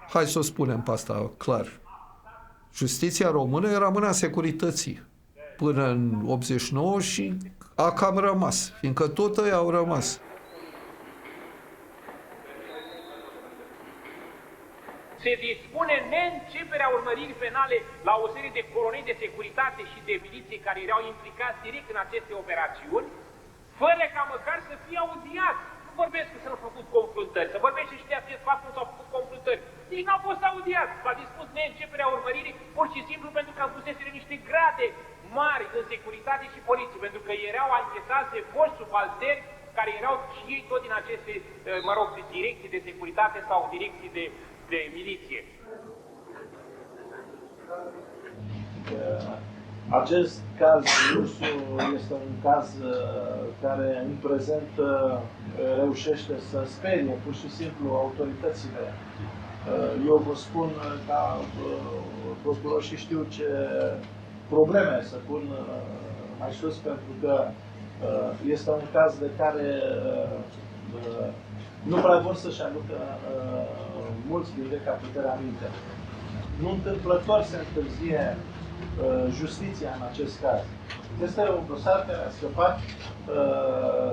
Hai să o spunem pe asta clar. Justiția română era mâna securității până în 89 și a cam rămas, fiindcă tot ăia au rămas. Se dispune neînceperea urmăririi penale la o serie de colonii de securitate și de miliție care erau implicați direct în aceste operațiuni, fără ca măcar să fie audiați. Nu vorbesc că s-au făcut confruntări, să vorbește și de acest fapt nu s-au făcut confruntări. Nici n-au fost audiați. S-a dispus neînceperea urmăririi pur și simplu pentru că avuseseră niște grade mari în securitate și poliție, pentru că erau anchetați de foști subalterni care erau și ei tot din aceste, direcții de securitate sau direcții de miliție. Acest caz Ursu este un caz care în prezent reușește să sperie pur și simplu autoritățile. Eu vă spun ca procuror și știu ce probleme se pun mai sus, pentru că este un caz de care nu prea vor să-și aducă mulți din puterea minte. Nu întâmplător se întârzie justiția în acest caz. Este un dosar care a scăpat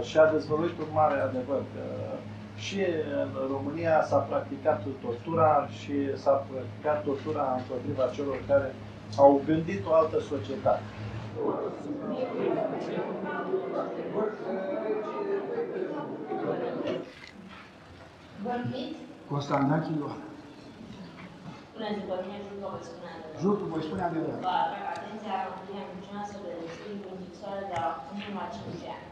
și a dezvăluit un mare adevăr. Și în România s-a practicat tortura și s-a practicat tortura împotriva celor care au gândit o altă societate. Constant, da, Chilo? Spuneți după mine, Jutu voi spune adevărul. Jutu voi spune adevărul. Vă atrag atenția România mincinoasă să le descrie cu închisoare de la 1 la 5 ani.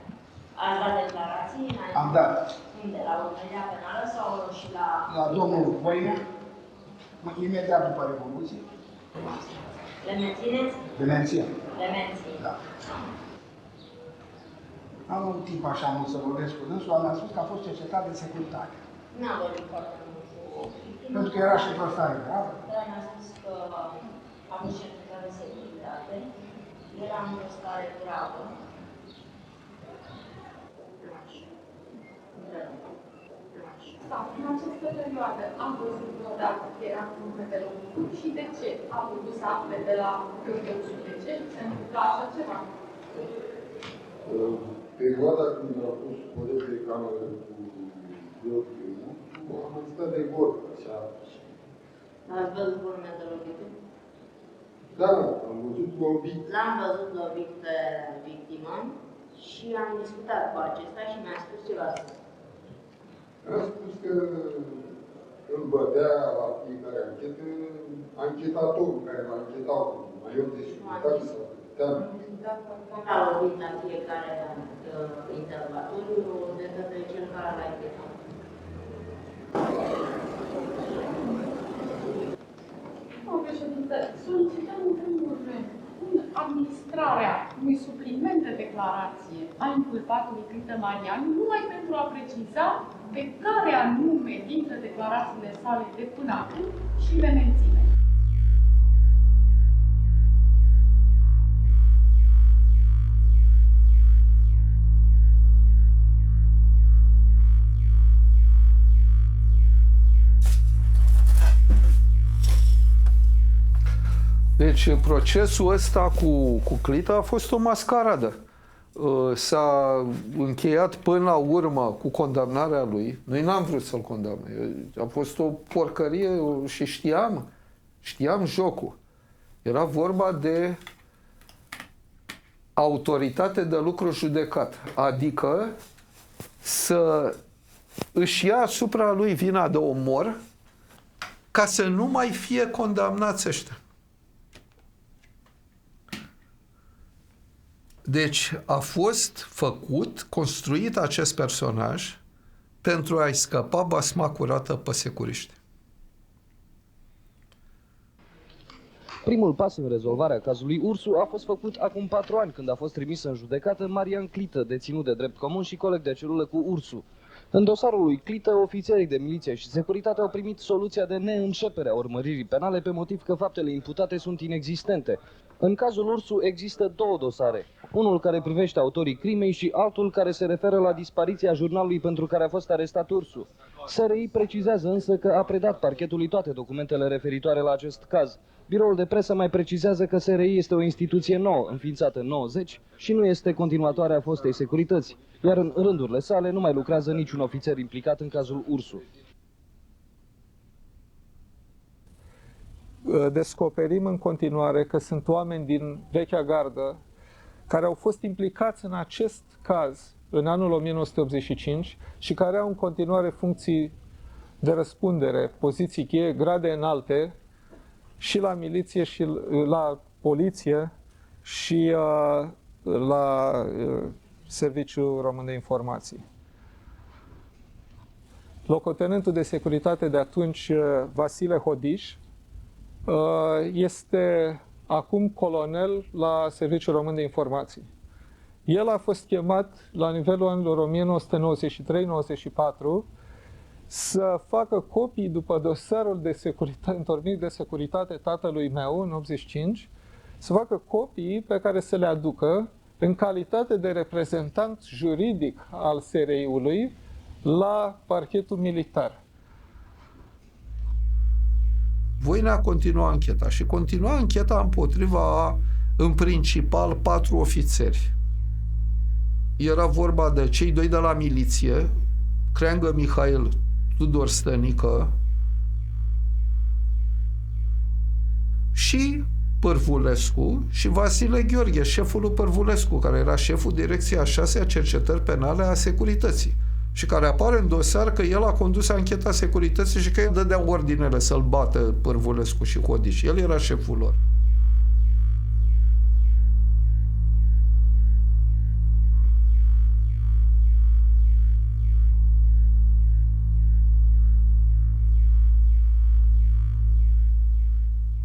Ați dat declarații înainte? Am dat. Unde? La urmărirea penală sau și la... La domnul Voinea, imediat după Revoluție. Le mențineți? Le mențin. Le mențin. Da. Am avut timp așa mult să vorbesc cu dânsul, am spus că a fost cercetat de securitate. N-am vorbit foarte mult. Pentru că era și într-o stare gravă. Dar mi-a spus că a fost cercetat de securitate, era într-o stare gravă. În această perioadă am văzut vreodată că era în pe România și de ce a putut să afle de la Gheorghe Ursu? De ce se întâmplă așa ceva? Perioada când a fost coleg de cameră cu Gheorghe Ursu, am stat de vorbă, așa. Ați văzut urme de lovituri? Da, am văzut lovit. L-am văzut lovit pe victimă și am discutat cu acesta și mi-a spus ce v-a spus. A spus că îl bătea la fiecare anchetă anchetatorul care l-a anchetat, maior de securitate sau teamă. Cum l-a lovit la fiecare interrogatoriu de către cel care l-a anchetat? Domnul președinte, solicităm în primul rând administrarea unui supliment de declarație a inculpatului Clită Marian, numai pentru a preciza pe care anume dintre declarațiile sale de până acum și le menține. Deci procesul ăsta cu Clită a fost o mascaradă. S-a încheiat până la urmă cu condamnarea lui. Noi n-am vrut să-l condamne. A fost o porcărie și știam jocul. Era vorba de autoritate de lucru judecat. Adică să își ia asupra lui vina de omor ca să nu mai fie condamnați ăștia. Deci a fost construit acest personaj pentru a-i scăpa basma curată pe securiști. Primul pas în rezolvarea cazului Ursu a fost făcut acum 4 ani, când a fost trimis în judecată Marian Clită, deținut de drept comun și coleg de celulă cu Ursu. În dosarul lui Clită, ofițerii de miliție și securitate au primit soluția de neîncepere a urmăririi penale pe motiv că faptele imputate sunt inexistente. În cazul Ursu există 2 dosare. unul care privește autorii crimei și altul care se referă la dispariția jurnalului pentru care a fost arestat Ursu. SRI precizează însă că a predat parchetului toate documentele referitoare la acest caz. Biroul de presă mai precizează că SRI este o instituție nouă, înființată în 90 și nu este continuatoare a fostei securități, iar în rândurile sale nu mai lucrează niciun ofițer implicat în cazul Ursu. Descoperim în continuare că sunt oameni din vechea gardă care au fost implicați în acest caz în anul 1985 și care au în continuare funcții de răspundere, poziții cheie, grade înalte și la miliție și la poliție și la Serviciul Român de Informații. Locotenentul de securitate de atunci, Vasile Hodiș, este acum colonel la Serviciul Român de Informații. El a fost chemat la nivelul anilor 1993-94 să facă copii după dosarul de securitate, întornit de securitate tatălui meu în 85, să facă copii pe care să le aducă în calitate de reprezentant juridic al SRI-ului la parchetul militar. Voinea continua ancheta și continua ancheta împotriva, în principal, 4 ofițeri. Era vorba de cei 2 de la miliție, Creangă Mihail, Tudor Stănică și Pârvulescu și Vasile Gheorghe, șeful lui Pârvulescu, care era șeful direcției a 6-a cercetări penale a securității și care apare în dosar că el a condus ancheta securității și că el dădea ordinele să-l bată Pârvulescu și Hodiș. El era șeful lor.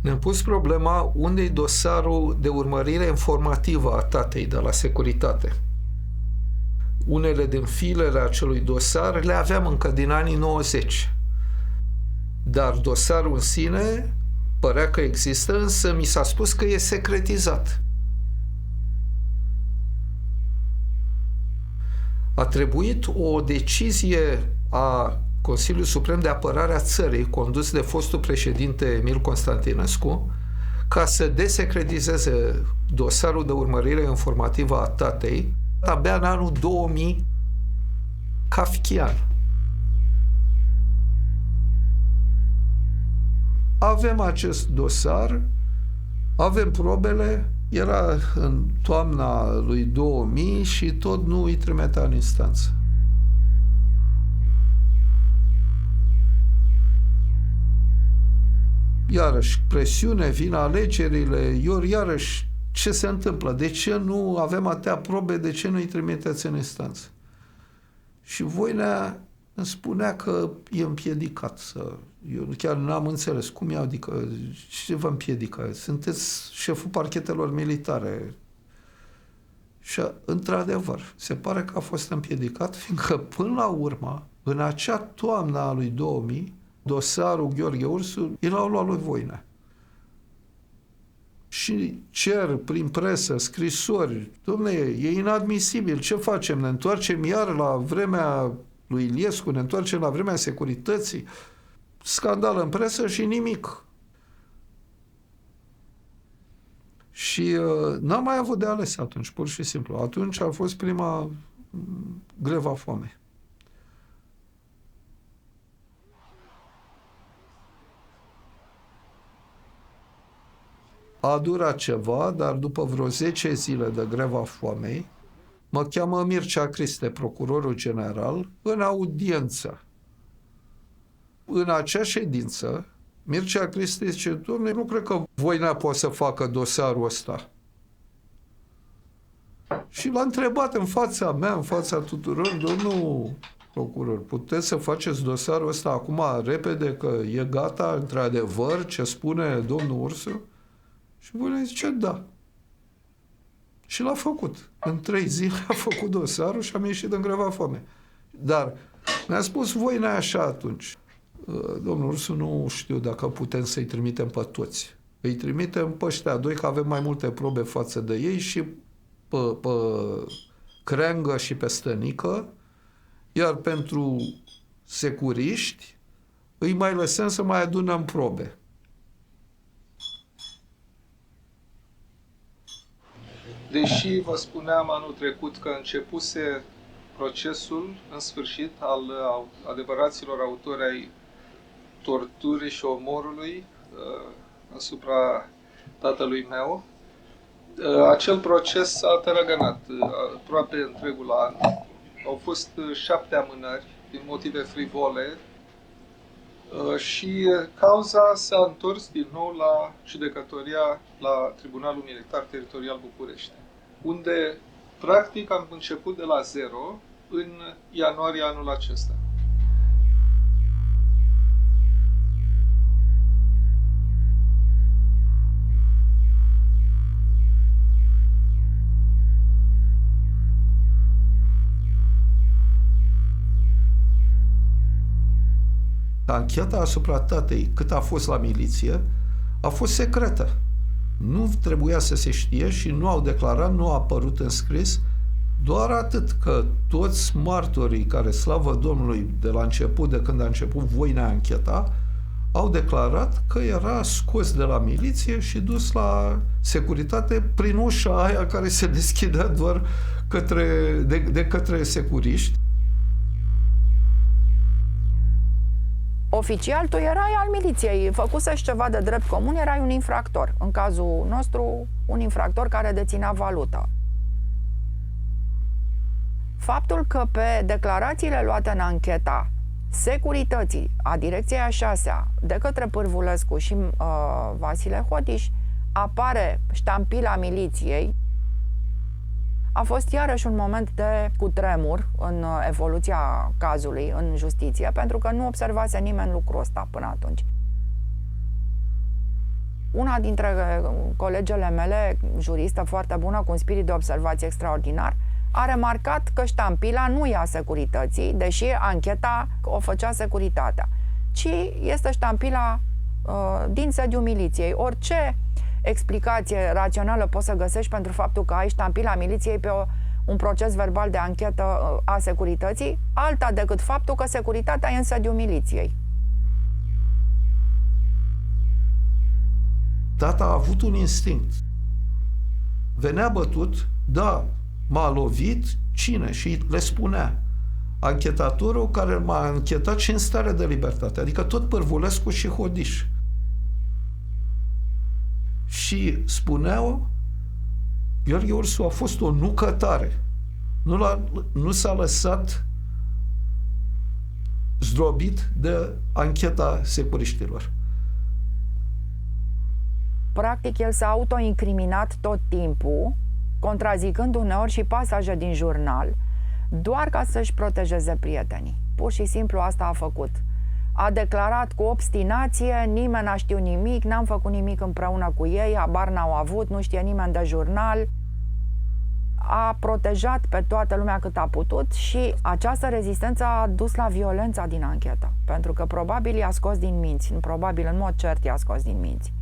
Ne-am pus problema unde-i dosarul de urmărire informativă a tatei de la securitate. Unele din filele acelui dosar le aveam încă din anii 90. Dar dosarul în sine părea că există, însă mi s-a spus că e secretizat. A trebuit o decizie a Consiliului Suprem de Apărare a Țării, condus de fostul președinte Emil Constantinescu, ca să desecretizeze dosarul de urmărire informativă a tatei, abia în anul 2000 kafkian. Avem acest dosar, avem probele, era în toamna lui 2000 și tot nu îi trimitea în instanță. Iarăși, presiune, vin alegerile, iarăși, ce se întâmplă? De ce nu avem atâtea probe? De ce nu îi trimiteți în instanță? Și Voinea îmi spunea că e împiedicat să... Eu chiar n-am înțeles cum e, adică ce vă împiedică? Sunteți șeful parchetelor militare. Și într-adevăr, se pare că a fost împiedicat, fiindcă până la urmă, în acea toamnă a lui 2000, dosarul Gheorghe Ursu era luat lui Voinea. Și cer prin presă, scrisori, dom'le, e inadmisibil, ce facem? Ne întoarcem iar la vremea lui Iliescu, ne întoarcem la vremea securității, scandal în presă și nimic. Și n-am mai avut de ales atunci, pur și simplu. Atunci a fost prima greva foamei. A durat ceva, dar după vreo 10 zile de greva foamei, mă cheamă Mircea Criste, procurorul general, în audiență. În acea ședință, Mircea Criste zice, dom'le, nu cred că Voinea poate să facă dosarul ăsta. Și l-a întrebat în fața mea, în fața tuturor, domnul procuror, puteți să faceți dosarul ăsta acum repede, că e gata, într-adevăr, ce spune domnul Ursu? Și Voinea zice, da. Și l-a făcut. În 3 zile a făcut dosarul și am ieșit în greva foame. Dar mi-a spus Voinea așa atunci. Domnul Ursu, nu știu dacă putem să-i trimitem pe toți. Îi trimitem pe ăștia 2, că avem mai multe probe față de ei și pe creangă și pe stănică, iar pentru securiști îi mai lăsăm să mai adunăm probe. Deși vă spuneam anul trecut că începuse procesul, în sfârșit, al adevăraților autori ai torturii și omorului asupra tatălui meu, acel proces s-a tărăgănat aproape întregul an. Au fost 7 amânări din motive frivole și cauza s-a întors din nou la judecătoria, la Tribunalul Militar Teritorial București, unde practic am început de la zero în ianuarie anul acesta. Ancheta asupra tatei, cât a fost la miliție, a fost secretă. Nu trebuia să se știe și nu au declarat, nu a apărut în scris, doar atât că toți martorii care, slavă Domnului, de la început, de când a început voina ancheta, au declarat că era scos de la miliție și dus la securitate prin ușa aia care se deschidea doar de către securiști. Oficial, tu erai al miliției, făcusești ceva de drept comun, erai un infractor. În cazul nostru, un infractor care deținea valută. Faptul că pe declarațiile luate în ancheta securității a Direcției a 6-a de către Pârvulescu și Vasile Hotiș apare ștampila miliției, a fost iarăși un moment de cutremur în evoluția cazului, în justiție, pentru că nu observase nimeni lucrul ăsta până atunci. Una dintre colegele mele, juristă foarte bună, cu un spirit de observație extraordinar, a remarcat că ștampila nu e a securității, deși ancheta o făcea securitatea, ci este ștampila din sediul miliției. Orice explicație rațională poți să găsești pentru faptul că ai ștampila miliției pe un proces verbal de anchetă a securității, alta decât faptul că securitatea e în sediul miliției. Tata a avut un instinct. Venea bătut, da, m-a lovit, cine? Și le spunea. Anchetatorul care m-a anchetat și în stare de libertate, adică tot Pârvulescu și Hodiș. Și spuneau, Gheorghe Ursu a fost o nucătare. Nu s-a lăsat zdrobit de ancheta securiștilor. Practic, el s-a autoincriminat tot timpul, contrazicând uneori și pasaje din jurnal, doar ca să-și protejeze prietenii. Pur și simplu asta a făcut. A declarat cu obstinație, nimeni n-a știut nimic, n-am făcut nimic împreună cu ei, habar n-au avut, nu știe nimeni de jurnal. A protejat pe toată lumea cât a putut și această rezistență a dus la violența din anchetă, pentru că probabil i-a scos din minți, probabil în mod cert i-a scos din minți.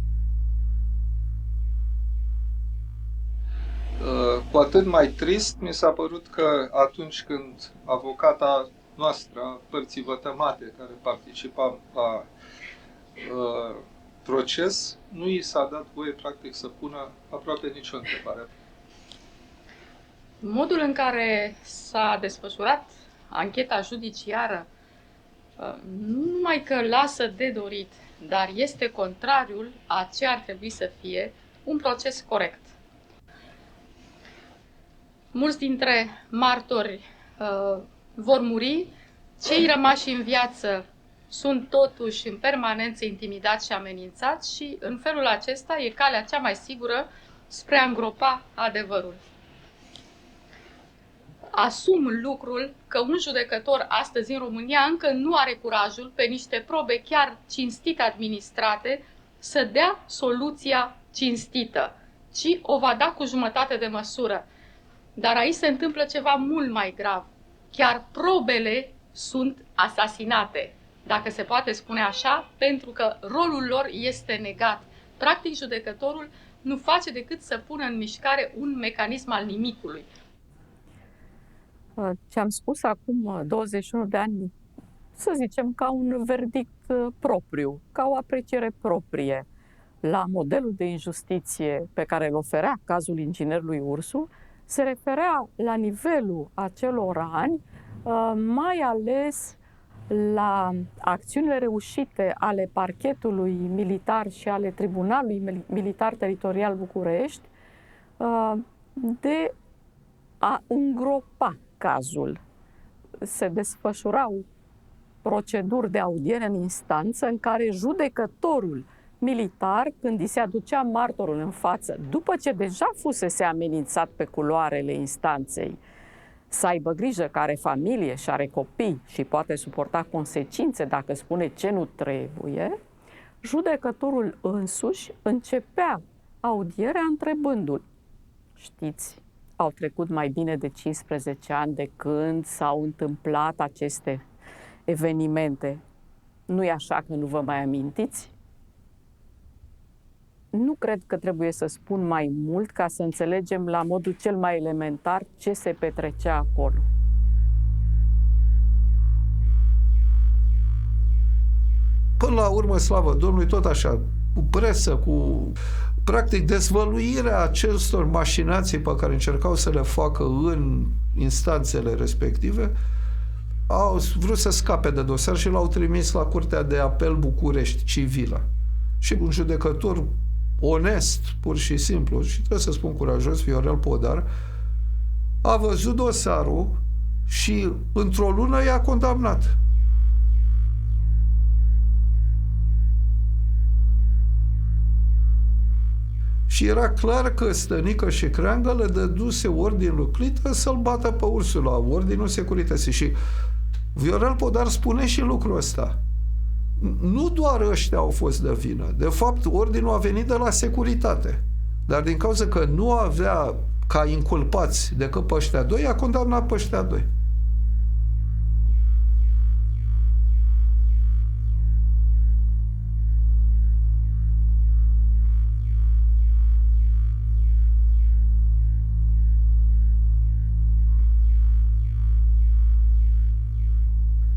Cu atât mai trist mi s-a părut că atunci când avocata noastră, părții vătămate, care participa la proces, nu i s-a dat voie, practic, să pună aproape nicio întrebare. Modul în care s-a desfășurat ancheta judiciară nu numai că lasă de dorit, dar este contrariul a ce ar trebui să fie un proces corect. Mulți dintre martori vor muri, cei rămași în viață sunt totuși în permanență intimidați și amenințați și în felul acesta e calea cea mai sigură spre a îngropa adevărul. Asum lucrul că un judecător astăzi în România încă nu are curajul, pe niște probe chiar cinstit administrate, să dea soluția cinstită, ci o va da cu jumătate de măsură. Dar aici se întâmplă ceva mult mai grav. Chiar probele sunt asasinate, dacă se poate spune așa, pentru că rolul lor este negat. Practic, judecătorul nu face decât să pună în mișcare un mecanism al nimicului. Ce am spus acum 21 de ani, să zicem, ca un verdict propriu, ca o apreciere proprie la modelul de injustiție pe care îl oferea cazul inginerului Ursu, se referea la nivelul acelor ani, mai ales la acțiunile reușite ale parchetului militar și ale Tribunalului Militar Teritorial București de a îngropa cazul. Se desfășurau proceduri de audiere în instanță în care judecătorul militar, când îi se aducea martorul în față, după ce deja fusese amenințat pe culoarele instanței, să aibă grijă că are familie și are copii și poate suporta consecințe dacă spune ce nu trebuie, judecătorul însuși începea audierea întrebându-l: știți, au trecut mai bine de 15 ani de când s-au întâmplat aceste evenimente. Nu-i așa că nu vă mai amintiți? Nu cred că trebuie să spun mai mult ca să înțelegem la modul cel mai elementar ce se petrecea acolo. Până la urmă, slavă Domnului, tot așa, cu presă, cu practic dezvăluirea acestor mașinații pe care încercau să le facă în instanțele respective, au vrut să scape de dosar și l-au trimis la Curtea de Apel București, civilă. Și un judecător onest, pur și simplu, și trebuie să spun curajos, Viorel Podar, a văzut dosarul și într-o lună i-a condamnat. Și era clar că Stănică și Creangă le dăduse ordin lui Clită să-l bată pe Ursu la ordinul securității. Și Viorel Podar spune și lucrul ăsta. Nu doar ăștia au fost de vină. De fapt, ordinul a venit de la securitate. Dar din cauza că nu avea ca inculpați decât pe ăștia doi, a condamnat pe ăștia doi.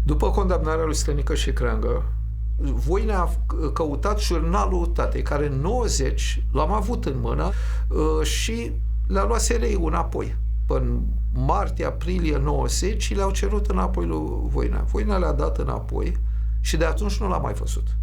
După condamnarea lui Stănică și Creangă, Voinea a căutat jurnalul tatei, care în 90 l-am avut în mână și le-a luat SRI înapoi. În martie-aprilie 90 și le-au cerut înapoi lui Voinea. Voinea le-a dat înapoi și de atunci nu l-a mai văzut.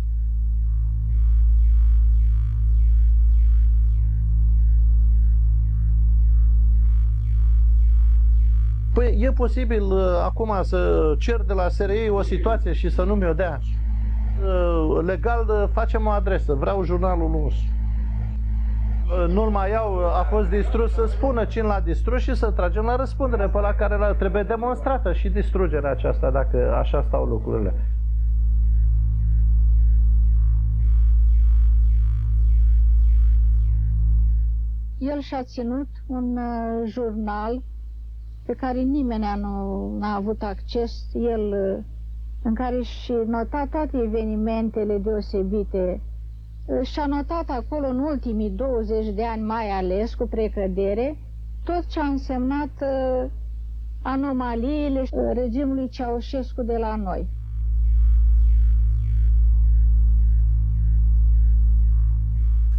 Păi e posibil acum să cer de la SRI o situație și să nu mi-o dea. Legal facem o adresă, vreau jurnalul nostru. Nu-l mai iau, a fost distrus, să spună cine l-a distrus și să tragem la răspundere pe la care trebuie demonstrată și distrugerea aceasta, dacă așa stau lucrurile. El și-a ținut un jurnal pe care nimeni nu a avut acces, el în care și nota toate evenimentele deosebite. Și-a notat acolo în ultimii 20 de ani mai ales, cu precădere, tot ce a însemnat anomaliile regimului Ceaușescu de la noi.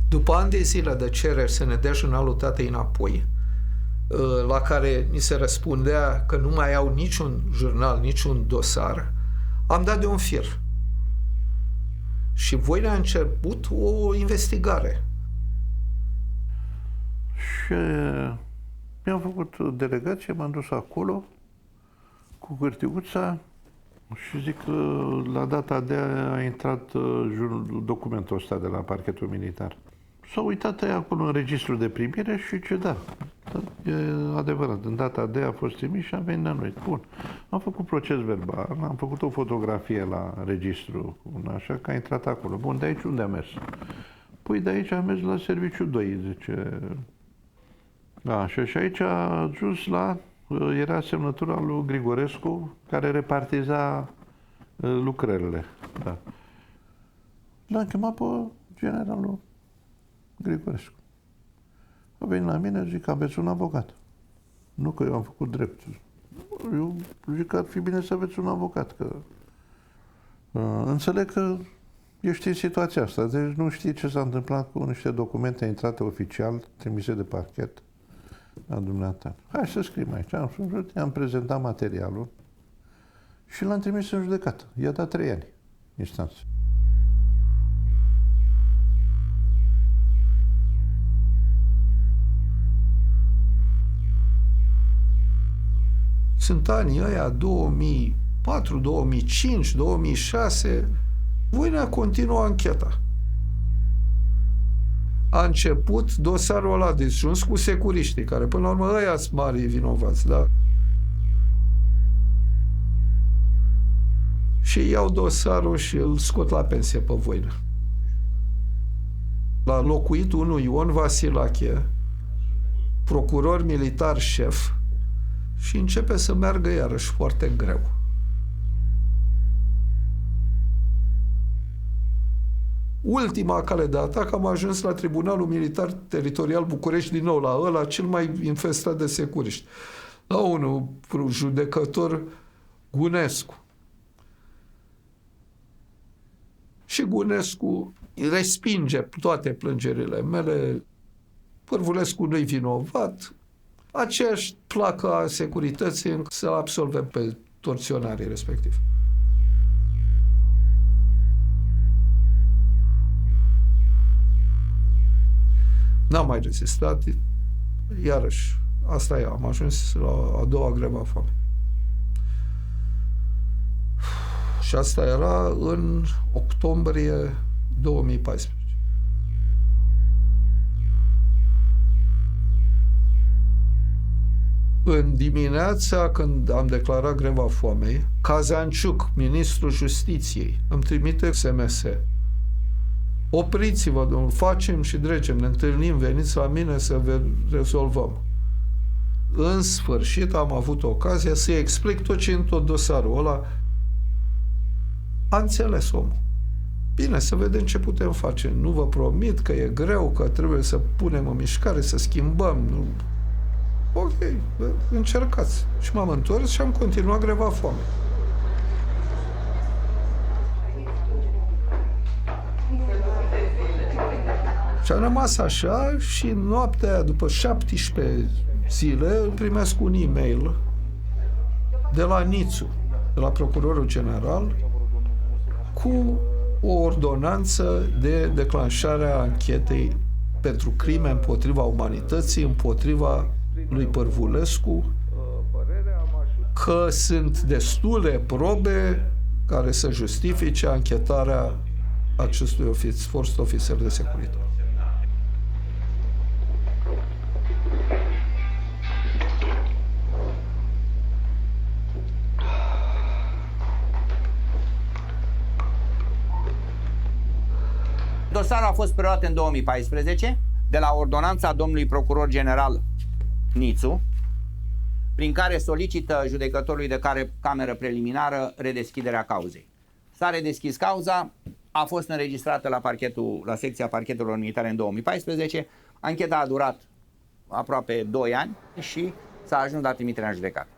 După ani de zile de cereri să ne dea jurnalul tatei înapoi, la care ni se răspundea că nu mai au niciun jurnal, niciun dosar, am dat de un fir. Și Voinea a început o investigare. Și mi-am făcut delegație, m-am dus acolo cu hârtiuța și zic că la data de a intrat documentul ăsta de la parchetul militar. S-a uitat aia acolo în registrul de primire și ce da, e adevărat, în data de a fost trimis și am venit la noi. Bun, am făcut proces verbal, am făcut o fotografie la registru, așa că a intrat acolo. Bun, de aici unde a mers? Păi de aici am mers la serviciu 2, zice. Da, și aici a ajuns la, era semnătura lui Grigorescu, care repartiza lucrările. Da. L-am chemat pe generalul Grigorescu. A venit la mine, zic că aveți un avocat. Nu că eu am făcut drept. Eu zic că ar fi bine să aveți un avocat, că înțeleg că ești în situația asta, deci nu știi ce s-a întâmplat cu niște documente intrate oficial, trimise de parchet la dumneata. Hai să scriem aici. Am prezentat materialul și l-am trimis în judecată. I-a dat 3 ani instanță. Sunt anii ăia 2004, 2005, 2006. Voinea continuă ancheta. A început dosarul ăla disjuns cu securiștii, care până la urmă ăia sunt mari vinovați, da? Și iau dosarul și îl scot la pensie pe Voină. L-a locuit unul Ion Vasilache, procuror militar șef, și începe să meargă iarăși foarte greu. Ultima cale de atac am ajuns la Tribunalul Militar Teritorial București, din nou, la ăla cel mai infestat de securiști. La unul judecător Gunescu. Și Gunescu respinge toate plângerile mele. Pârvulescu nu-i vinovat. Aceeași placă a securității să-l absolve pe torționarii respectiv. N-am mai rezistat. Iarăși, asta e, am ajuns la a doua grevă a foamei. Și asta era în octombrie 2014. În dimineața, când am declarat greva foamei, Cazanciuc, ministrul Justiției, îmi trimite SMS. Opriți-vă, domnul, facem și dregem, ne întâlnim, veniți la mine să rezolvăm. În sfârșit am avut ocazia să-i explic tot ce în tot dosarul ăla. A înțeles omul. Bine, să vedem ce putem face. Nu vă promit că e greu, că trebuie să punem în mișcare, să schimbăm. Nu. Ok, încercați. Și m-am întors și am continuat greva foamei. Și am rămas așa și noaptea aia, după 17 zile, primesc un e-mail de la Nițu, de la procurorul general, cu o ordonanță de declanșare a anchetei pentru crime împotriva umanității, împotriva lui Pârvulescu, că sunt destule probe care să justifice anchetarea acestui fost ofițer de securitate. Dosarul a fost preluat în 2014 de la ordonanța domnului procuror general Nițu, prin care solicită judecătorului de cameră preliminară redeschiderea cauzei. S-a redeschis cauza, a fost înregistrată la secția parchetelor militare în 2014, ancheta a durat aproape 2 ani și s-a ajuns la trimiterea în judecată.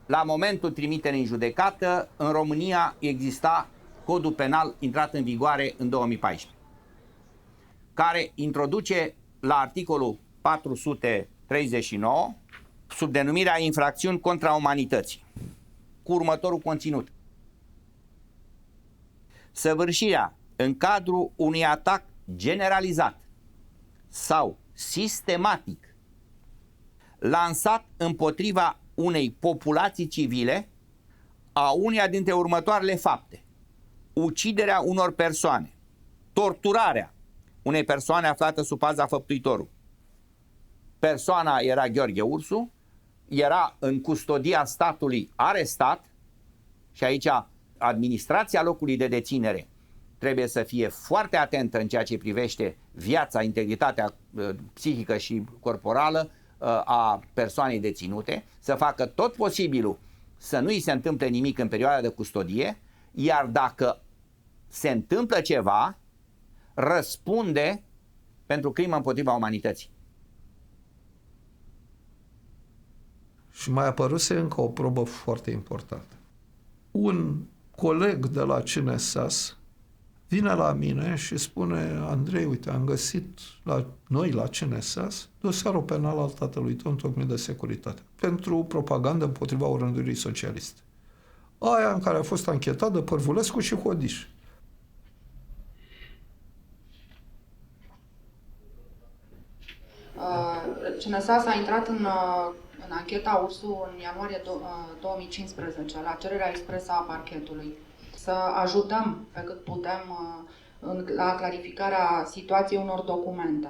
La momentul trimiterii în judecată, în România exista Codul Penal intrat în vigoare în 2014, care introduce la articolul 439 sub denumirea infracțiuni contra umanității, cu următorul conținut: săvârșirea în cadrul unui atac generalizat sau sistematic lansat împotriva unei populații civile a uneia dintre următoarele fapte: uciderea unor persoane, torturarea unei persoane aflate sub paza făptuitorului. Persoana era Gheorghe Ursu, era în custodia statului arestat și aici administrația locului de deținere trebuie să fie foarte atentă în ceea ce privește viața, integritatea psihică și corporală a persoanei deținute, să facă tot posibilul să nu îi se întâmple nimic în perioada de custodie, iar dacă se întâmplă ceva, răspunde pentru crimă împotriva umanității. Și mai apăruse încă o probă foarte importantă. Un coleg de la CNSAS vine la mine și spune: Andrei, uite, am găsit la noi, la CNSAS, dosarul penal al tatălui tău întocmit de securitate pentru propagandă împotriva orânduirii socialiste. Aia în care a fost anchetat de Părvulescu și Hodiș. CNSAS a intrat în ancheta URSU în ianuarie 2015, la cererea expresă a parchetului. Să ajutăm pe cât putem la clarificarea situației unor documente.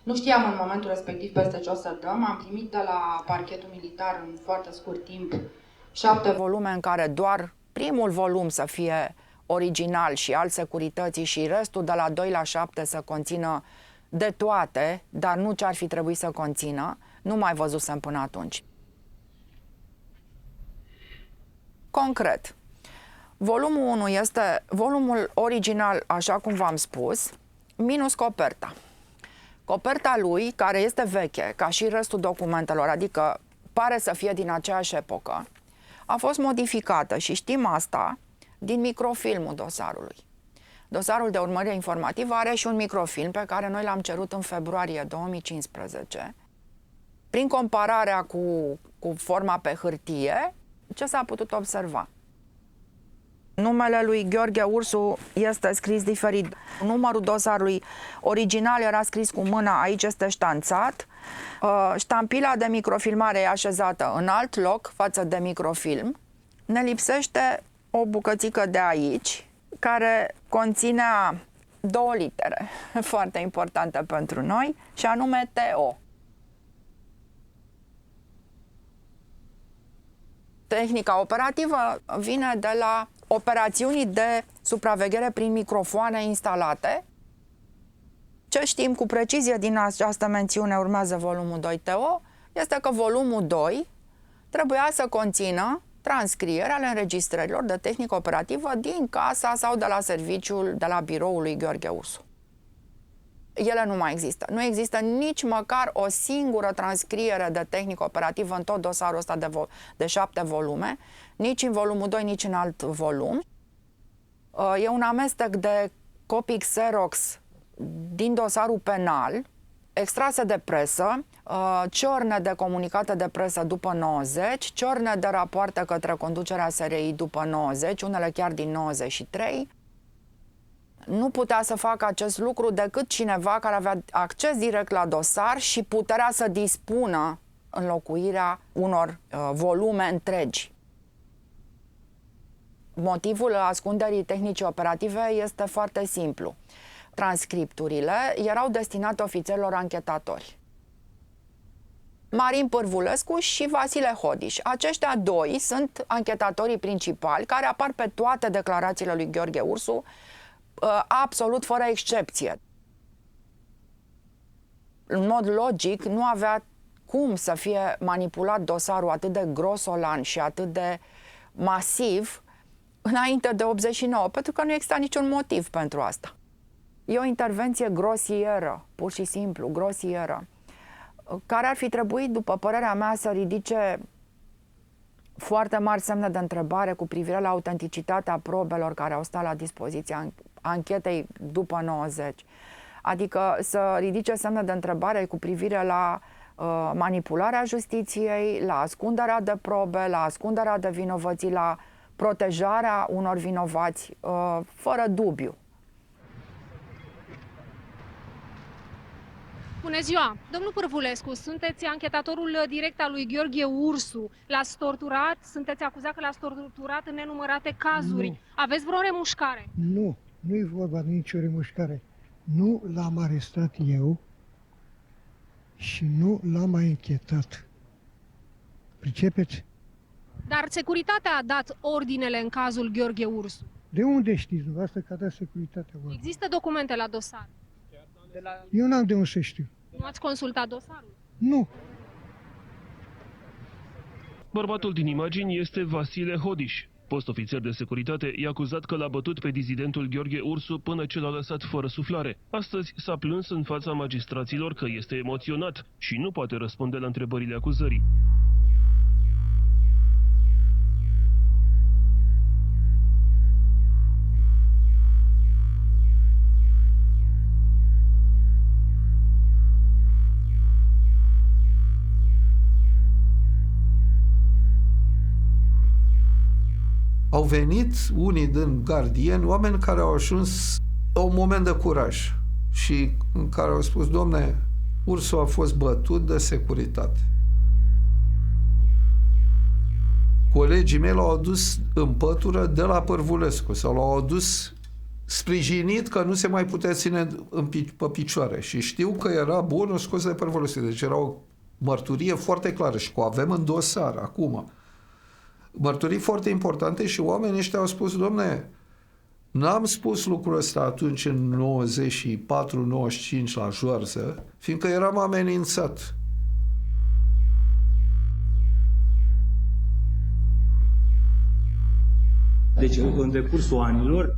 Nu știam în momentul respectiv peste ce o să dăm. Am primit de la parchetul militar în foarte scurt timp 7 volume în care doar primul volum să fie original și al securității și restul de la 2 la 7 să conțină de toate, dar nu ce ar fi trebuit să conțină. Nu mai văzusem până atunci. Concret, volumul 1 este volumul original, așa cum v-am spus, minus coperta. Coperta lui, care este veche, ca și restul documentelor, adică pare să fie din aceeași epocă, a fost modificată și știm asta din microfilmul dosarului. Dosarul de urmărire informativă are și un microfilm pe care noi l-am cerut în februarie 2015. Prin compararea cu forma pe hârtie, ce s-a putut observa? Numele lui Gheorghe Ursu este scris diferit. Numărul dosarului original era scris cu mâna, aici este ștanțat. Ștampila de microfilmare e așezată în alt loc față de microfilm. Ne lipsește o bucățică de aici, care conținea 2 litere foarte importante pentru noi, și anume TO. Tehnica operativă vine de la operațiuni de supraveghere prin microfoane instalate. Ce știm cu precizie din această mențiune, urmează volumul 2 TO, este că volumul 2 trebuia să conțină transcrieri ale înregistrărilor de tehnică operativă din casa sau de la serviciul, de la biroul lui Gheorghe Ursu. Ele nu mai există. Nu există nici măcar o singură transcriere de tehnică operativă în tot dosarul ăsta de 7 volume, nici în volumul 2, nici în alt volum. E un amestec de copii Xerox din dosarul penal, extrase de presă, ciorne de comunicate de presă după 90, ciorne de rapoarte către conducerea SRI după 90, unele chiar din 93. Nu putea să facă acest lucru decât cineva care avea acces direct la dosar și puterea să dispună înlocuirea unor volume întregi. Motivul ascunderii tehnicii operative este foarte simplu. Transcripturile erau destinate ofițerilor anchetatori. Marin Pârvulescu și Vasile Hodiș. Aceștia 2 sunt anchetatorii principali care apar pe toate declarațiile lui Gheorghe Ursu, absolut fără excepție. În mod logic, nu avea cum să fie manipulat dosarul atât de grosolan și atât de masiv înainte de 89, pentru că nu exista niciun motiv pentru asta. E o intervenție grosieră, pur și simplu, grosieră, care ar fi trebuit, după părerea mea, să ridice foarte mari semne de întrebare cu privire la autenticitatea probelor care au stat la dispoziția anchetei după 90. Adică să ridice semne de întrebare cu privire la manipularea justiției, la ascunderea de probe, la ascunderea de vinovății, la protejarea unor vinovați, fără dubiu. Bună ziua! Domnul Pârvulescu, sunteți anchetatorul direct al lui Gheorghe Ursu. L-ați torturat, sunteți acuzat că l-ați torturat în nenumărate cazuri. Nu. Aveți vreo remușcare? Nu, nu e vorba de nicio remușcare. Nu l-am arestat eu și nu l-am mai închetat. Pricepeți? Dar securitatea a dat ordinele în cazul Gheorghe Ursu. De unde știți dumneavoastră că a dat securitatea ordine? Există documente la dosar. Eu n-am de unde să știu. Nu ați consultat dosarul? Nu. Bărbatul din imagini este Vasile Hodiș. Fost ofițer de securitate, i-a acuzat că l-a bătut pe dizidentul Gheorghe Ursu până ce l-a lăsat fără suflare. Astăzi s-a plâns în fața magistraților că este emoționat și nu poate răspunde la întrebările acuzării. Au venit unii din gardieni, oameni care au ajuns la un moment de curaj și în care au spus: domne, Ursu a fost bătut de securitate. Colegii mei l-au adus în pătură de la Părvulescu sau l-au adus sprijinit că nu se mai putea ține pe picioare și știu că era bunul scos de Părvulescu. Deci era o mărturie foarte clară și o avem în dosar acum. Mărturii foarte importante și oamenii ăștia au spus: domne, n-am spus lucrul ăsta atunci în 94-95 la Joarză, fiindcă eram amenințat. Deci, în decursul anilor,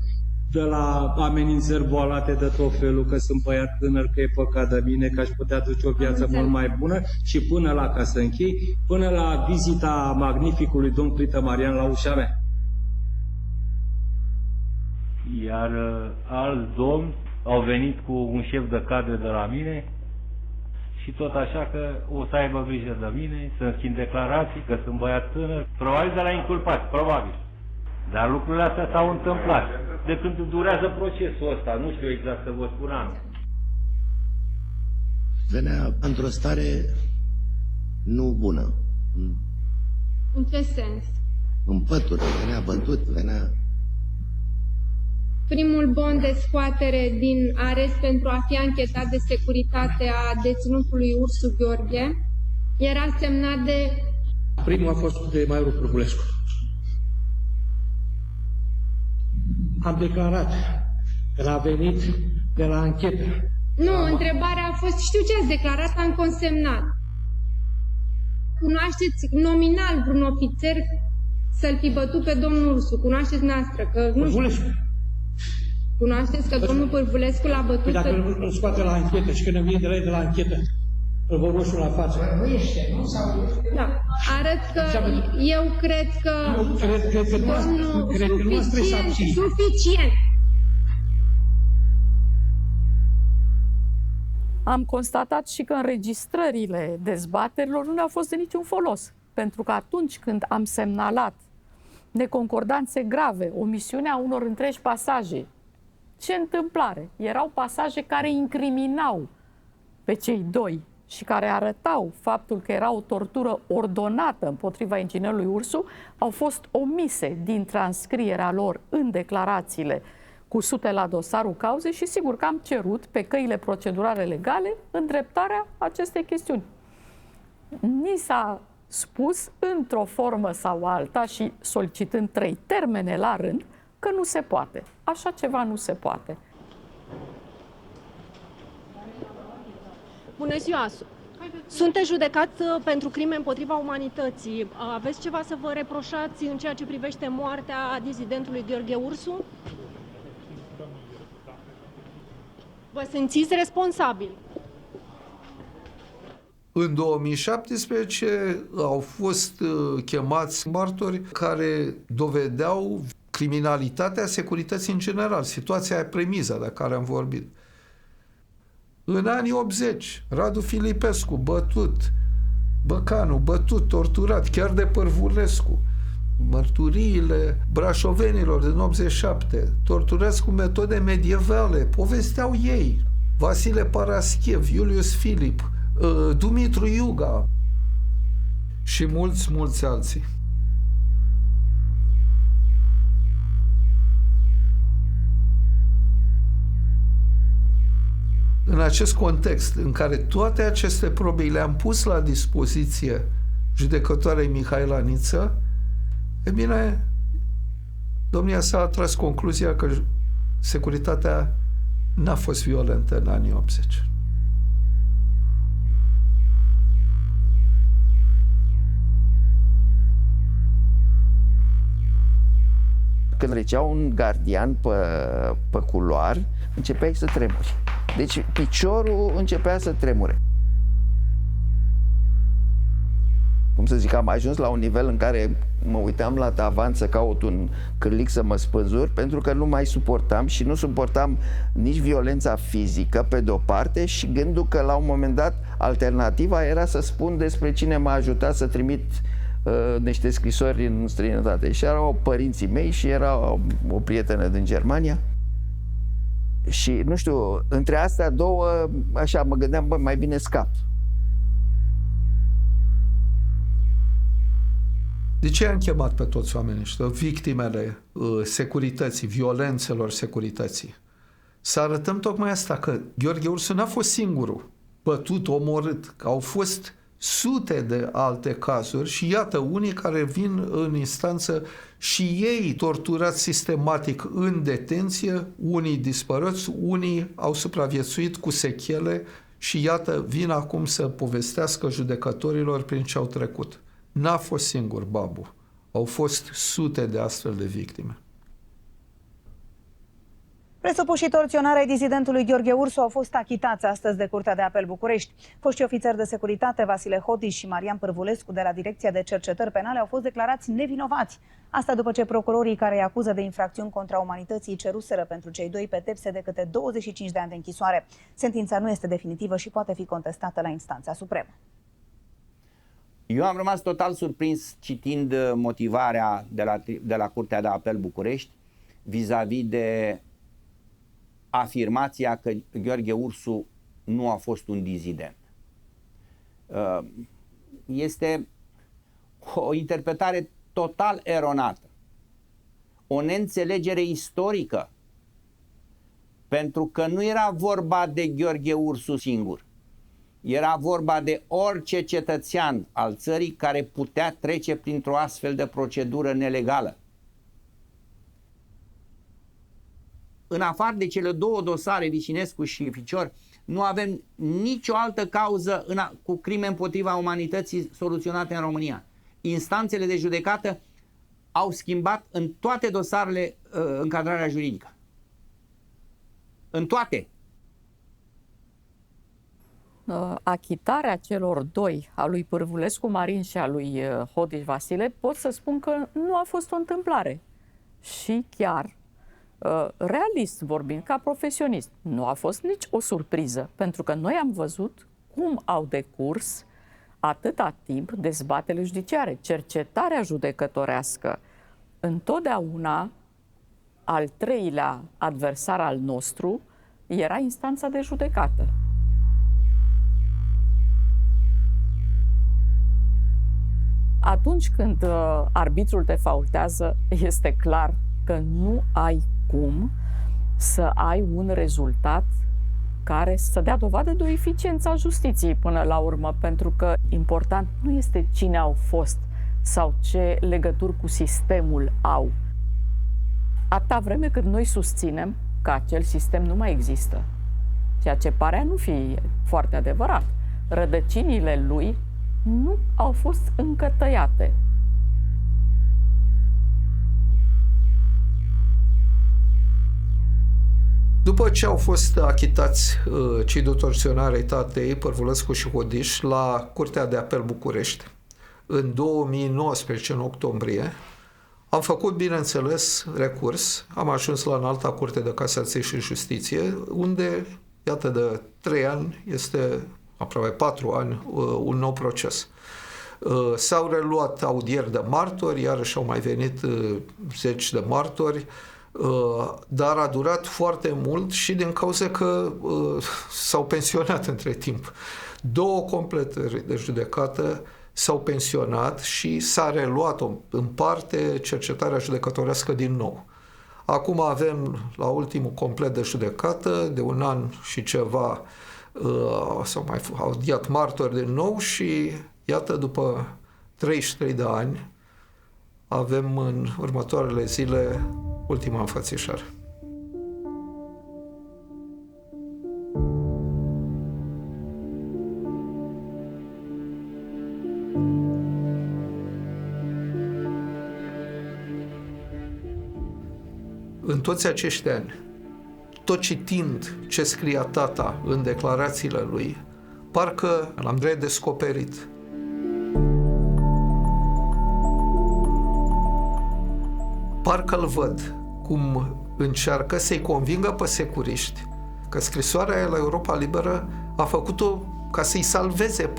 de la amenințări boalate de tot felul, că sunt băiat tânăr, că e păcat de mine, că aș putea duce o viață mult mai bună, și până la, ca să închei, până la vizita magnificului domn Clită Marian la ușa mea. Iar alți domni au venit cu un șef de cadre de la mine și tot așa că o să aibă grijă de mine, să-mi schimb declarații, că sunt băiat tânăr. Probabil de la inculpați, probabil. Dar lucrurile astea s-au întâmplat. De când durează procesul ăsta, nu știu exact să vă spun anul. Venea într-o stare nu bună. În ce sens? În pătură, venea bătut, venea... Primul bond de scoatere din arest pentru a fi anchetat de securitate a deținutului Ursu Gheorghe era semnat de... Primul a fost de Maiorul Părvulescu. Am declarat că a venit de la anchetă. Nu, întrebarea a fost: știu ce ați declarat, am consemnat. Cunoașteți nominal vreun ofițer să-l fi bătut pe domnul Ursu? Cunoașteți noastră? Că nu știu. Cunoașteți că domnul Părvulescu l-a bătut? Păi dacă îl scoate la anchetă și când îmi vine de la el de la anchetă, îl vă roșu la față. Da. Arăt că eu cred că domnul suficient. Am constatat și că înregistrările dezbaterilor nu ne-au fost de niciun folos. Pentru că atunci când am semnalat neconcordanțe grave, omisiunea unor întregi pasaje, ce întâmplare? Erau pasaje care incriminau pe cei doi și care arătau faptul că era o tortură ordonată împotriva inginerului Ursu, au fost omise din transcrierea lor în declarațiile cusute la dosarul cauzei și sigur că am cerut pe căile procedurale legale îndreptarea acestei chestiuni. Ni s-a spus într-o formă sau alta și solicitând 3 termene la rând că nu se poate. Așa ceva nu se poate. Bună ziua! Sunteți judecat pentru crime împotriva umanității. Aveți ceva să vă reproșați în ceea ce privește moartea dizidentului Gheorghe Ursu? Vă simțiți responsabil? În 2017 au fost chemați martori care dovedeau criminalitatea securității în general, situația premiza de care am vorbit. În anii 80, Radu Filipescu, bătut, Băcanu, bătut, torturat, chiar de Părvulescu. Mărturiile brașovenilor din 87, torturați cu metode medievale, povesteau ei. Vasile Paraschiev, Iulius Filip, Dumitru Iuga și mulți alții. În acest context, în care toate aceste probe le-am pus la dispoziție judecătoarei Mihaela Niță, e bine, domnia sa a tras concluzia că securitatea n-a fost violentă în anii 80. Când trecea un gardian pe culoar, începeai să tremuri. Deci piciorul începea să tremure. Cum să zic, am ajuns la un nivel în care mă uitam la tavan să caut un cârlic să mă spânzur, pentru că nu mai suportam și nu suportam nici violența fizică pe de-o parte și gândul că la un moment dat alternativa era să spun despre cine m-a ajutat să trimit niște scrisori în străinătate. Și erau părinții mei și era o prietenă din Germania. Și, nu știu, între astea două, așa, mă gândeam, bă, mai bine scap. De ce am chemat pe toți oamenii ăștia, victimele securității, violențelor securității? Să arătăm tocmai asta, că Gheorghe Ursu n-a fost singurul bătut, omorât, că au fost sute de alte cazuri și iată, unii care vin în instanță și ei torturați sistematic în detenție, unii dispărăți, unii au supraviețuit cu sechele și iată, vin acum să povestească judecătorilor prin ce au trecut. N-a fost singur Babu. Au fost sute de astfel de victime. Presupușii torționari ai dizidentului Gheorghe Ursu au fost achitați astăzi de Curtea de Apel București. Foștii ofițeri de securitate Vasile Hodiș și Marian Pârvulescu de la Direcția de Cercetări Penale au fost declarați nevinovați. Asta după ce procurorii care îi acuză de infracțiuni contra umanității ceruseră pentru cei doi pedepse de câte 25 de ani de închisoare. Sentința nu este definitivă și poate fi contestată la instanța supremă. Eu am rămas total surprins citind motivarea de la Curtea de Apel București vis-a-vis de afirmația că Gheorghe Ursu nu a fost un dizident. Este o interpretare total eronată, o neînțelegere istorică, pentru că nu era vorba de Gheorghe Ursu singur. Era vorba de orice cetățean al țării care putea trece printr-o astfel de procedură nelegală. În afară de cele două dosare, Vișinescu și Ficior, nu avem nicio altă cauză cu crime împotriva umanității soluționate în România. Instanțele de judecată au schimbat în toate dosarele încadrarea juridică. În toate. Achitarea celor doi, a lui Pârvulescu Marin și a lui Hodiș Vasile, pot să spun că nu a fost o întâmplare. Și chiar, realist vorbind, ca profesionist, nu a fost nici o surpriză, pentru că noi am văzut cum au decurs atâta timp dezbaterile judiciare, cercetarea judecătorească. Întotdeauna, al treilea adversar al nostru era instanța de judecată. Atunci când arbitrul te faultează, este clar că nu ai cum să ai un rezultat care să dea dovadă de o eficiență a justiției până la urmă, pentru că important nu este cine au fost sau ce legături cu sistemul au. Atâta vreme cât noi susținem că acel sistem nu mai există, ceea ce pare a nu fi foarte adevărat. Rădăcinile lui nu au fost încă tăiate. După ce au fost achitați cei doi torționari ai tatei, Pârvulescu și Hodiș, la Curtea de Apel București, în 2019, în octombrie, am făcut, bineînțeles, recurs. Am ajuns la Înalta Curte de Casație și Justiție, unde, iată, de 3 ani, este aproape 4 ani, un nou proces. S-au reluat audieri de martori, iarăși au mai venit zeci de martori, dar a durat foarte mult și din cauza că s-au pensionat între timp. 2 completări de judecată s-au pensionat și s-a reluat în parte cercetarea judecătorească din nou. Acum avem la ultimul complet de judecată, de 1 an și ceva, s-au mai audiat martori din nou și iată, după 33 de ani, avem în următoarele zile ultima înfățișare. toți acești ani, tot citind ce scria tata în declarațiile lui, parcă l-am redescoperit. Parcă-l văd cum încearcă să-i convingă pe securiști că scrisoarea aia la Europa Liberă a făcut-o ca să-i salveze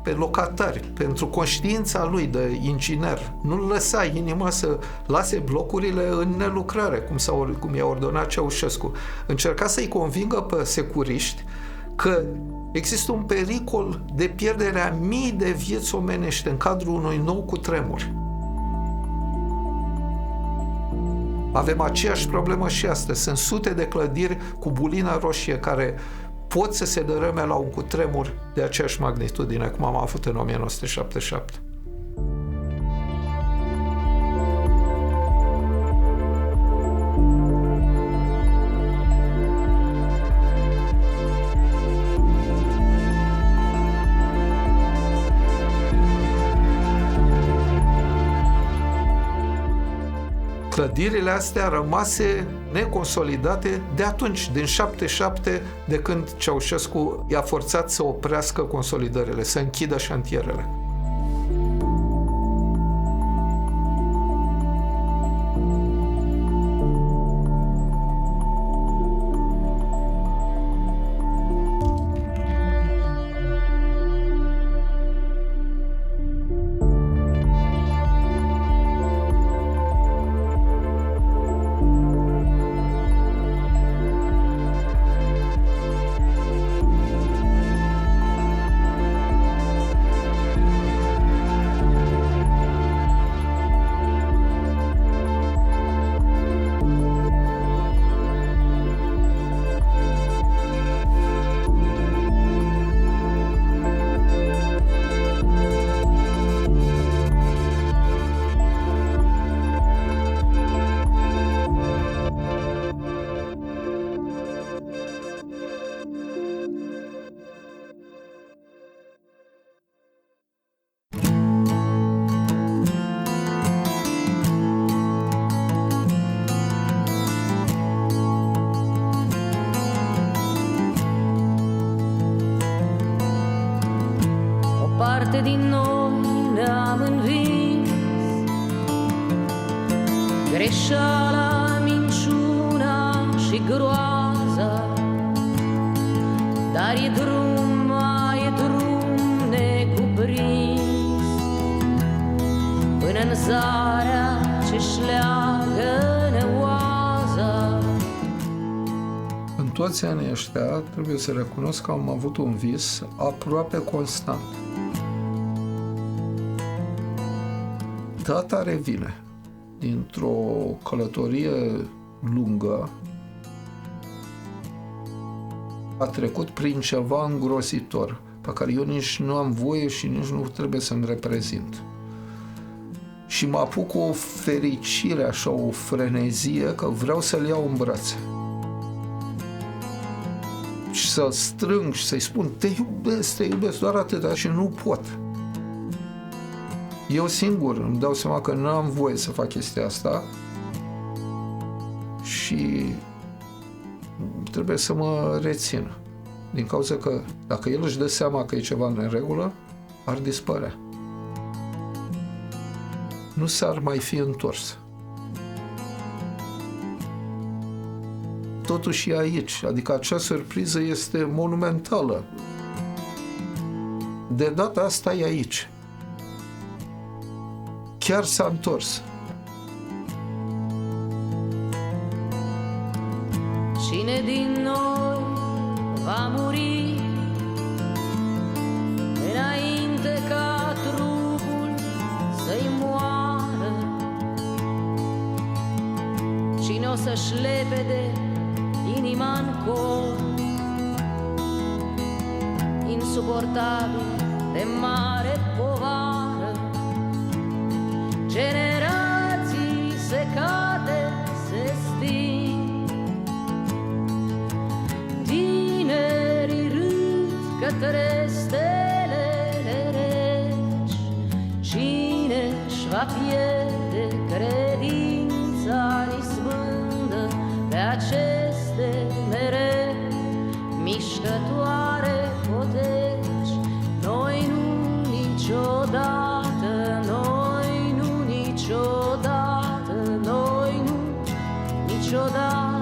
pe locatari, pentru conștiința lui de inginer. Nu lăsa inima să lase blocurile în nelucrare, cum i-a ordonat Ceaușescu. Încerca să-i convingă pe securiști că există un pericol de pierderea mii de vieți omenești în cadrul unui nou cutremur. Avem aceeași problemă și astăzi. Sunt sute de clădiri cu bulină roșie care pot să se dărâme la un cutremur de aceeași magnitudine cum am avut în 1977. Clădirile astea rămase neconsolidate de atunci, din 77, de când Ceaușescu i-a forțat să oprească consolidările, să închidă șantierele. Parte din noi ne-am învins, greșeala, minciuna și groaza, dar e drum, mai e drum necuprins, până în zarea ce-și leagă neoaza. În toți anii ăștia trebuie să recunosc că am avut un vis aproape constant. Tata revine dintr-o călătorie lungă, a trecut prin ceva îngrozitor, pe care eu nici nu am voie și nici nu trebuie să-mi reprezint. Și mă apuc cu o fericire, așa, o frenezie, că vreau să-l iau în brațe. Și să-l strâng și să-i spun, te iubesc, doar atâta, și nu pot. Eu singur îmi dau seama că nu am voie să fac chestia asta și trebuie să mă rețin. Din cauza că dacă el își dă seama că e ceva în regulă, ar dispărea. Nu s-ar mai fi întors. Totuși e aici, adică acea surpriză este monumentală. De data asta e aici. Chiar s-a întors. Cine din noi va muri înainte ca trupul să-i moară? Cine o să-și lepede inima în cor, insuportabil de mare povară? Generații secate se sting, tinerii râd către stelele reci. Cine-și va pierde credința în izbândă strălucitoare poteci. Noi nu niciodată, noi nu niciodată, noi nu niciodată.